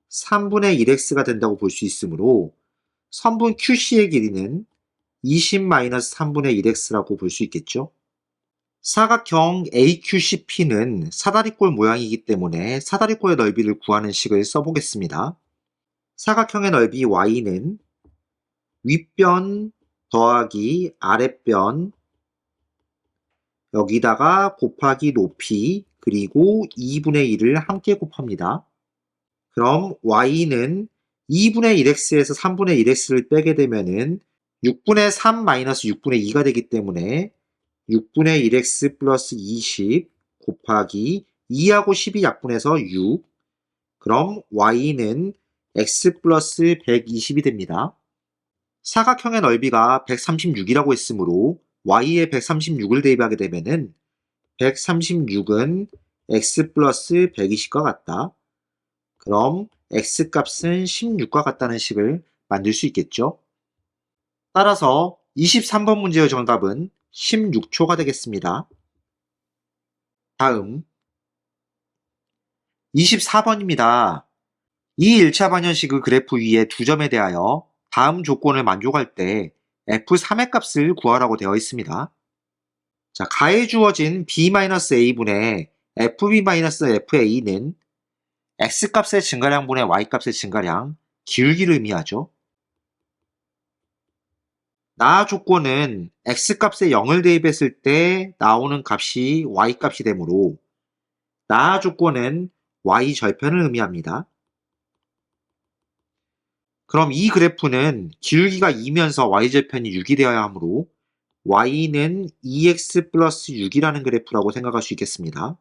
3분의 1x가 된다고 볼 수 있으므로 선분 QC의 길이는 20-3분의 1x라고 볼 수 있겠죠. 사각형 AQCP는 사다리꼴 모양이기 때문에 사다리꼴의 넓이를 구하는 식을 써보겠습니다. 사각형의 넓이 y는 윗변 더하기 아랫변 여기다가 곱하기 높이 그리고 2분의 1을 함께 곱합니다. 그럼 y는 2분의 1x에서 3분의 1x를 빼게 되면은 6분의 3 마이너스 6분의 2가 되기 때문에 6분의 1x 플러스 20 곱하기 2하고 10이 약분해서 6. 그럼 y는 x 플러스 120이 됩니다. 사각형의 넓이가 136이라고 했으므로 y에 136을 대입하게 되면은 136은 x 플러스 120과 같다. 그럼 x 값은 16과 같다는 식을 만들 수 있겠죠. 따라서 23번 문제의 정답은 16초가 되겠습니다. 다음 24번입니다. 이 1차 반연식의 그래프 위의 두 점에 대하여 다음 조건을 만족할 때 F3의 값을 구하라고 되어 있습니다. 자, 가에 주어진 B-A분의 FB-FA는 X값의 증가량분의 Y값의 증가량, 기울기를 의미하죠. 나 조건은 X값에 0을 대입했을 때 나오는 값이 Y값이 되므로 나 조건은 Y 절편을 의미합니다. 그럼 이 그래프는 기울기가 2면서 Y절편이 6이 되어야 하므로 Y는 2x 플러스 6이라는 그래프라고 생각할 수 있겠습니다.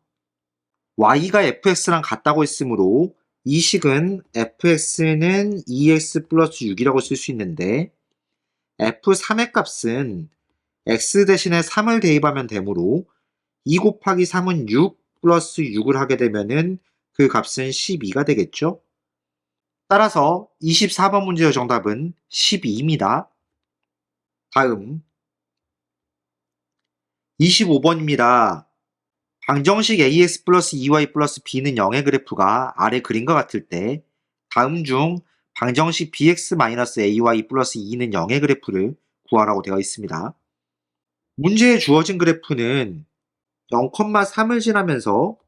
Y가 fx랑 같다고 했으므로 이 식은 fx는 2x 플러스 6이라고 쓸 수 있는데 f3의 값은 x 대신에 3을 대입하면 되므로 2 곱하기 3은 6 플러스 6을 하게 되면은 그 값은 12가 되겠죠. 따라서 24번 문제의 정답은 12입니다. 다음 25번입니다. 방정식 ax 플러스 2y 플러스 b는 0의 그래프가 아래 그림과 같을 때 다음 중 방정식 bx 마이너스 ay 플러스 2는 0의 그래프를 구하라고 되어 있습니다. 문제에 주어진 그래프는 0,3을 지나면서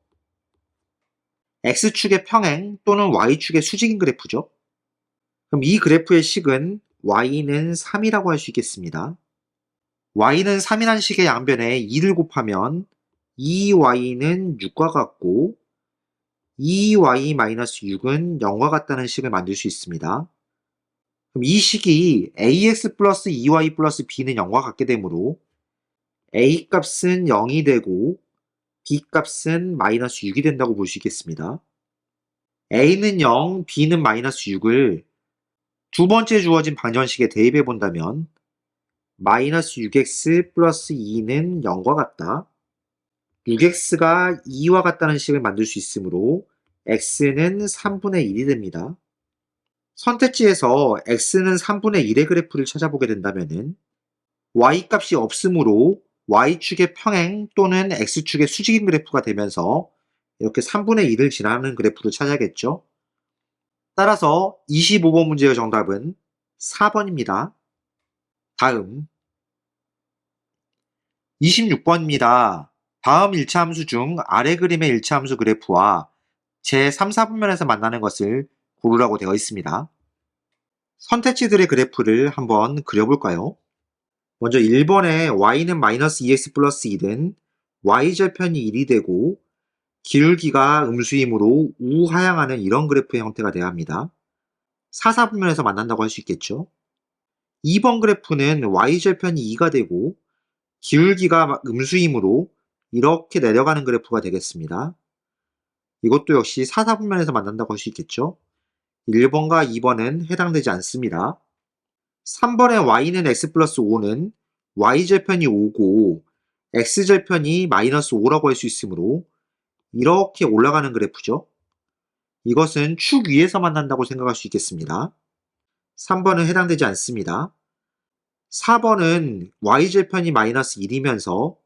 x축의 평행 또는 y축의 수직인 그래프죠. 그럼 이 그래프의 식은 y는 3이라고 할 수 있겠습니다. y는 3이라는 식의 양변에 2를 곱하면 2y는 6과 같고 2y-6은 0과 같다는 식을 만들 수 있습니다. 그럼 이 식이 ax 플러스 2y 플러스 b는 0과 같게 되므로 A 값은 0이 되고 B 값은 마이너스 6이 된다고 볼 수 있겠습니다. A는 0, B는 마이너스 6을 두 번째 주어진 방정식에 대입해 본다면 마이너스 6x 플러스 2는 0과 같다. 6x가 2와 같다는 식을 만들 수 있으므로 x는 3분의 1이 됩니다. 선택지에서 x는 3분의 1의 그래프를 찾아보게 된다면 y값이 없으므로 y축의 평행 또는 x축의 수직인 그래프가 되면서 이렇게 3분의 1을 지나는 그래프를 찾아야겠죠. 따라서 25번 문제의 정답은 4번입니다. 다음 26번입니다. 다음 1차 함수 중 아래 그림의 1차 함수 그래프와 제3, 4분면에서 만나는 것을 고르라고 되어 있습니다. 선택지들의 그래프를 한번 그려볼까요? 먼저 1번에 y는 마이너스 2x 플러스 1은 y절편이 1이 되고 기울기가 음수이므로 우하향하는 이런 그래프의 형태가 되어야 합니다. 4, 4분면에서 만난다고 할 수 있겠죠. 2번 그래프는 y절편이 2가 되고 기울기가 음수이므로 이렇게 내려가는 그래프가 되겠습니다. 이것도 역시 4, 4분면에서 만난다고 할 수 있겠죠. 1번과 2번은 해당되지 않습니다. 3번의 y는 x 플러스 5는 y절편이 5고 x절편이 마이너스 5라고 할 수 있으므로 이렇게 올라가는 그래프죠. 이것은 축 위에서 만난다고 생각할 수 있겠습니다. 3번은 해당되지 않습니다. 4번은 y절편이 마이너스 1이면서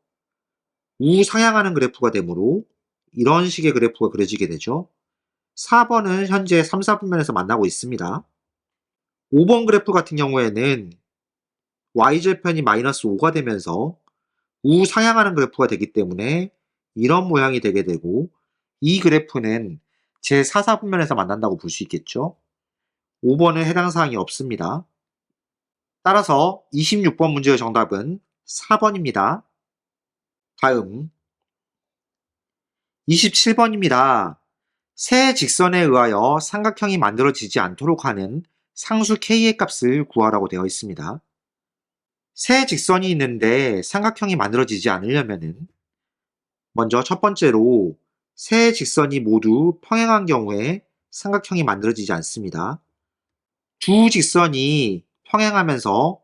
우상향하는 그래프가 되므로 이런 식의 그래프가 그려지게 되죠. 4번은 현재 3, 4분면에서 만나고 있습니다. 5번 그래프 같은 경우에는 y절편이 마이너스 5가 되면서 우상향하는 그래프가 되기 때문에 이런 모양이 되게 되고 이 그래프는 제4, 4분면에서 만난다고 볼 수 있겠죠. 5번은 해당 사항이 없습니다. 따라서 26번 문제의 정답은 4번입니다. 다음 27번입니다. 세 직선에 의하여 삼각형이 만들어지지 않도록 하는 상수 k의 값을 구하라고 되어 있습니다. 세 직선이 있는데 삼각형이 만들어지지 않으려면 먼저 첫 번째로 세 직선이 모두 평행한 경우에 삼각형이 만들어지지 않습니다. 두 직선이 평행하면서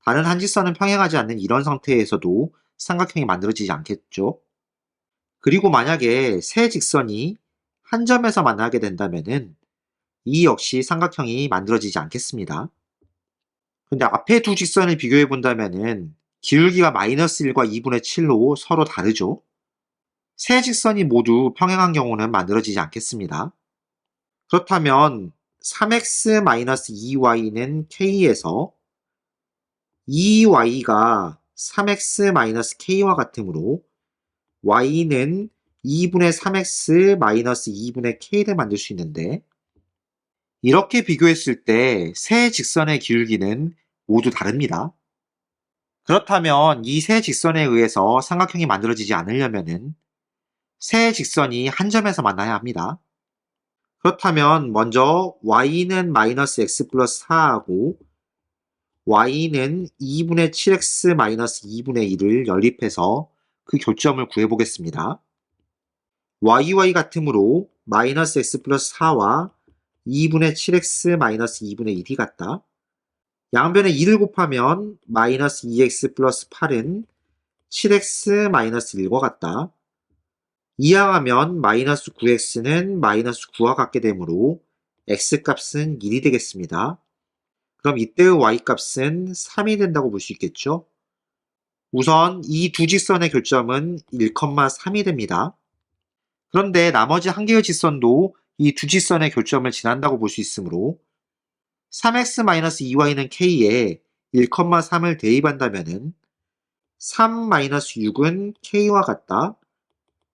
다른 한 직선은 평행하지 않는 이런 상태에서도 삼각형이 만들어지지 않겠죠. 그리고 만약에 세 직선이 한 점에서 만나게 된다면 이 역시 삼각형이 만들어지지 않겠습니다. 근데 앞에 두 직선을 비교해 본다면 기울기가 마이너스 1과 2분의 7로 서로 다르죠. 세 직선이 모두 평행한 경우는 만들어지지 않겠습니다. 그렇다면 3x-2y는 k에서 2y가 3x-k와 같으므로 y는 2분의 3x-2분의 k를 만들 수 있는데 이렇게 비교했을 때 세 직선의 기울기는 모두 다릅니다. 그렇다면 이 세 직선에 의해서 삼각형이 만들어지지 않으려면 세 직선이 한 점에서 만나야 합니다. 그렇다면 먼저 y는 마이너스 x 플러스 4하고 y는 2분의 7x 마이너스 2분의 1을 연립해서 그 교점을 구해보겠습니다. yy 같으므로 마이너스 x 플러스 4와 2분의 7x 마이너스 2분의 1이 같다. 양변에 2를 곱하면 마이너스 2x 플러스 8은 7x 마이너스 1과 같다. 이항하면 마이너스 9x는 마이너스 9와 같게 되므로 x값은 1이 되겠습니다. 그럼 이때의 y값은 3이 된다고 볼 수 있겠죠? 우선 이 두 직선의 교점은 1,3이 됩니다. 그런데 나머지 한 개의 직선도 이 두 직선의 교점을 지난다고 볼 수 있으므로 3x-2y는 k에 1,3을 대입한다면 3-6은 k와 같다.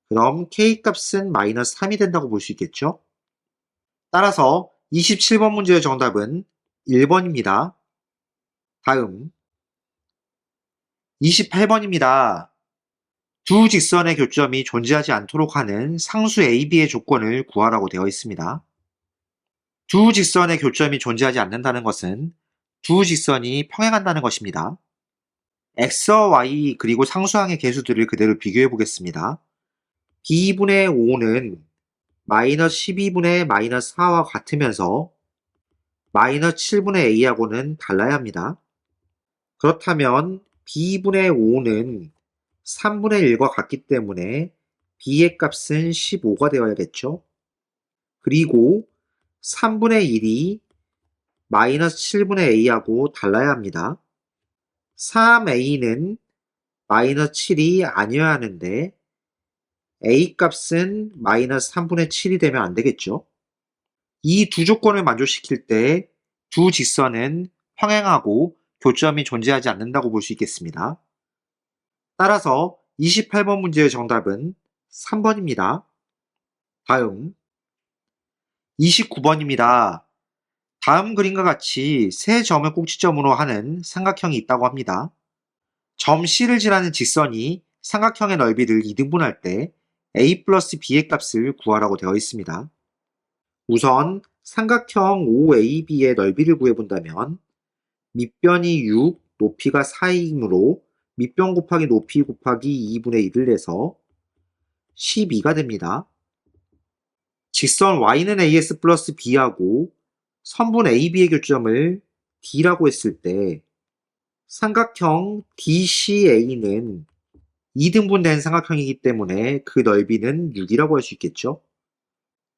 그럼 k값은 마이너스 3이 된다고 볼 수 있겠죠? 따라서 27번 문제의 정답은 1번입니다. 다음 28번입니다. 두 직선의 교점이 존재하지 않도록 하는 상수 AB의 조건을 구하라고 되어 있습니다. 두 직선의 교점이 존재하지 않는다는 것은 두 직선이 평행한다는 것입니다. X와 Y 그리고 상수항의 개수들을 그대로 비교해 보겠습니다. B분의 5는 마이너스 12분의 마이너스 4와 같으면서 마이너스 7분의 A하고는 달라야 합니다. 그렇다면 B분의 5는 3분의 1과 같기 때문에 B의 값은 15가 되어야겠죠. 그리고 3분의 1이 마이너스 7분의 A하고 달라야 합니다. 3A는 마이너스 7이 아니어야 하는데 A 값은 마이너스 3분의 7이 되면 안 되겠죠. 이 두 조건을 만족시킬 때 두 직선은 평행하고 교점이 존재하지 않는다고 볼 수 있겠습니다. 따라서 28번 문제의 정답은 3번입니다. 다음 29번입니다. 다음 그림과 같이 세 점을 꼭지점으로 하는 삼각형이 있다고 합니다. 점 C를 지나는 직선이 삼각형의 넓이를 2등분할 때 A 플러스 B의 값을 구하라고 되어 있습니다. 우선 삼각형 OAB의 넓이를 구해본다면 밑변이 6, 높이가 4이므로 밑변 곱하기 높이 곱하기 2분의 1을 내서 12가 됩니다. 직선 y는 as 플러스 b하고 선분 AB의 교점을 D라고 했을 때 삼각형 DCA는 2등분된 삼각형이기 때문에 그 넓이는 6이라고 할 수 있겠죠.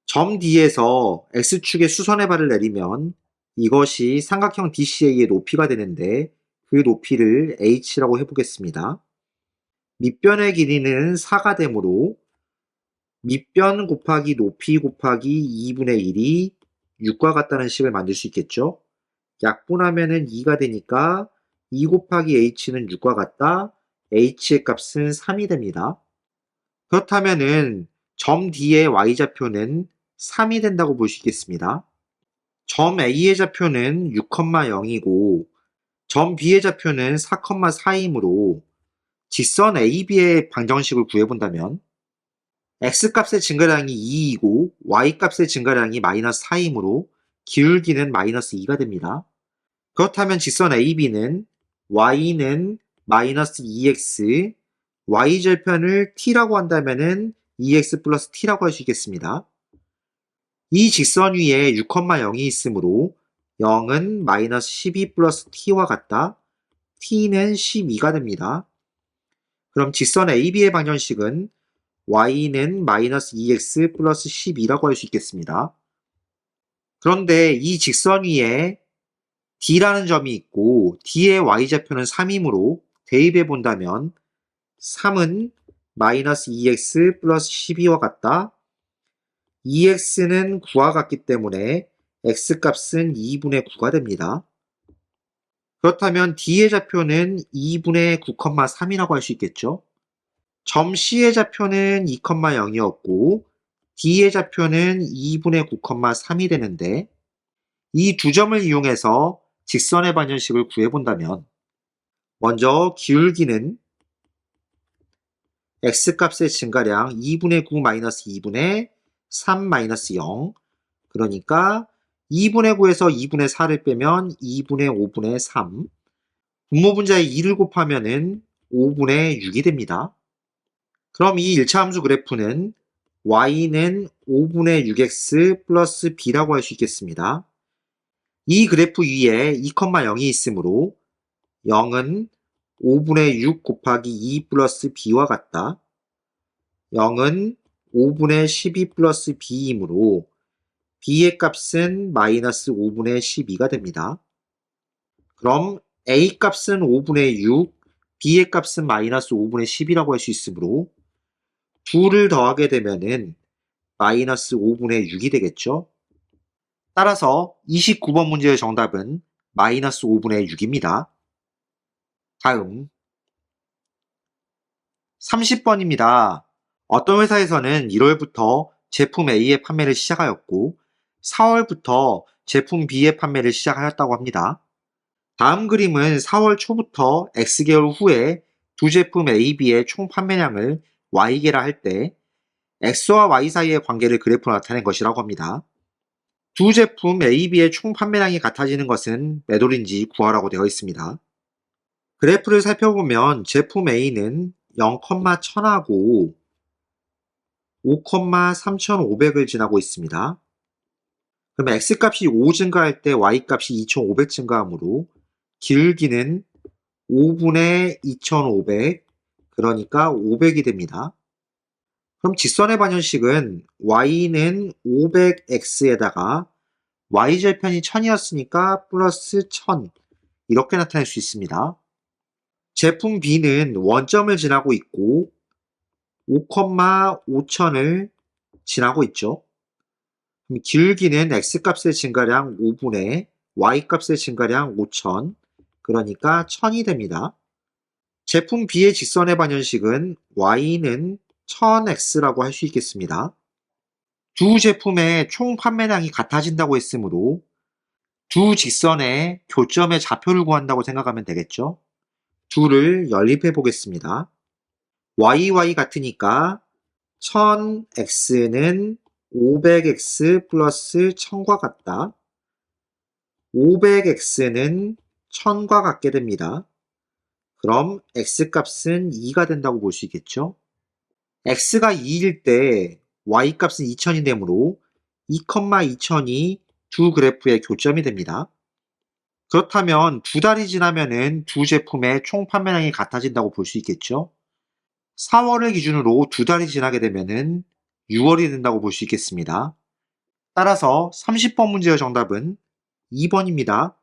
점 D에서 X축의 수선의 발을 내리면 이것이 삼각형 DCA의 높이가 되는데 그 높이를 H라고 해보겠습니다. 밑변의 길이는 4가 되므로 밑변 곱하기 높이 곱하기 2분의 1이 6과 같다는 식을 만들 수 있겠죠. 약분하면 2가 되니까 2 곱하기 h는 6과 같다. h의 값은 3이 됩니다. 그렇다면 점 D의 y좌표는 3이 된다고 볼 수 있겠습니다. 점 A의 좌표는 6,0이고 점 B의 좌표는 4,4이므로 직선 AB의 방정식을 구해본다면 X값의 증가량이 2이고 Y값의 증가량이 마이너스 4이므로 기울기는 마이너스 2가 됩니다. 그렇다면 직선 AB는 Y는 마이너스 2X, Y절편을 T라고 한다면 2X 플러스 T라고 할 수 있겠습니다. 이 직선 위에 6,0이 있으므로 0은 마이너스 12 플러스 T와 같다. T는 12가 됩니다. 그럼 직선 AB의 방정식은 y는 마이너스 2x 플러스 12라고 할 수 있겠습니다. 그런데 이 직선 위에 D라는 점이 있고 D의 y좌표는 3이므로 대입해 본다면 3은 마이너스 2x 플러스 12와 같다. 2x는 9와 같기 때문에 x값은 2분의 9가 됩니다. 그렇다면 D의 좌표는 2분의 9,3이라고 할 수 있겠죠. 점 C의 좌표는 2,0이었고 D의 좌표는 2분의 9,3이 되는데 이 두 점을 이용해서 직선의 방정식을 구해본다면 먼저 기울기는 x값의 증가량 2분의 9 마이너스 2분의 3 마이너스 0 그러니까 2분의 9에서 2분의 4를 빼면 2분의 5분의 3 분모분자에 2를 곱하면 5분의 6이 됩니다. 그럼 이 1차 함수 그래프는 y는 5분의 6x 플러스 b라고 할 수 있겠습니다. 이 그래프 위에 2,0이 있으므로 0은 5분의 6 곱하기 2 플러스 b와 같다. 0은 5분의 12 플러스 b이므로 b의 값은 마이너스 5분의 12가 됩니다. 그럼 a 값은 5분의 6, b의 값은 마이너스 5분의 10이라고 할 수 있으므로 2를 더하게 되면은 마이너스 5분의 6이 되겠죠. 따라서 29번 문제의 정답은 마이너스 5분의 6입니다. 다음 30번입니다. 어떤 회사에서는 1월부터 제품 A의 판매를 시작하였고 4월부터 제품 B의 판매를 시작하였다고 합니다. 다음 그림은 4월 초부터 X개월 후에 두 제품 A, B의 총 판매량을 Y개라 할 때 X와 Y 사이의 관계를 그래프로 나타낸 것이라고 합니다. 두 제품 A, B의 총 판매량이 같아지는 것은 몇 월인지 구하라고 되어 있습니다. 그래프를 살펴보면 제품 A는 0,1000하고 5,3500을 지나고 있습니다. 그럼 X값이 5 증가할 때 Y값이 2500 증가하므로 길기는 5분의 2500, 그러니까 500이 됩니다. 그럼 직선의 반연식은 Y는 500X에다가 Y절편이 1000이었으니까 플러스 1000 이렇게 나타낼 수 있습니다. 제품 B는 원점을 지나고 있고 5,5000을 지나고 있죠. 그럼 길기는 X값의 증가량 5분의 Y값의 증가량 5000, 그러니까 1000이 됩니다. 제품 B의 직선의 반연식은 Y는 1000X라고 할 수 있겠습니다. 두 제품의 총 판매량이 같아진다고 했으므로 두 직선의 교점의 좌표를 구한다고 생각하면 되겠죠. 둘을 연립해 보겠습니다. YY 같으니까 1000X는 500X 플러스 1000과 같다. 500X는 1000과 같게 됩니다. 그럼 X값은 2가 된다고 볼 수 있겠죠. X가 2일 때 Y값은 2000이 되므로 2,2000이 두 그래프의 교점이 됩니다. 그렇다면 두 달이 지나면은 두 제품의 총 판매량이 같아진다고 볼 수 있겠죠. 4월을 기준으로 두 달이 지나게 되면은 6월이 된다고 볼 수 있겠습니다. 따라서 30번 문제의 정답은 2번입니다.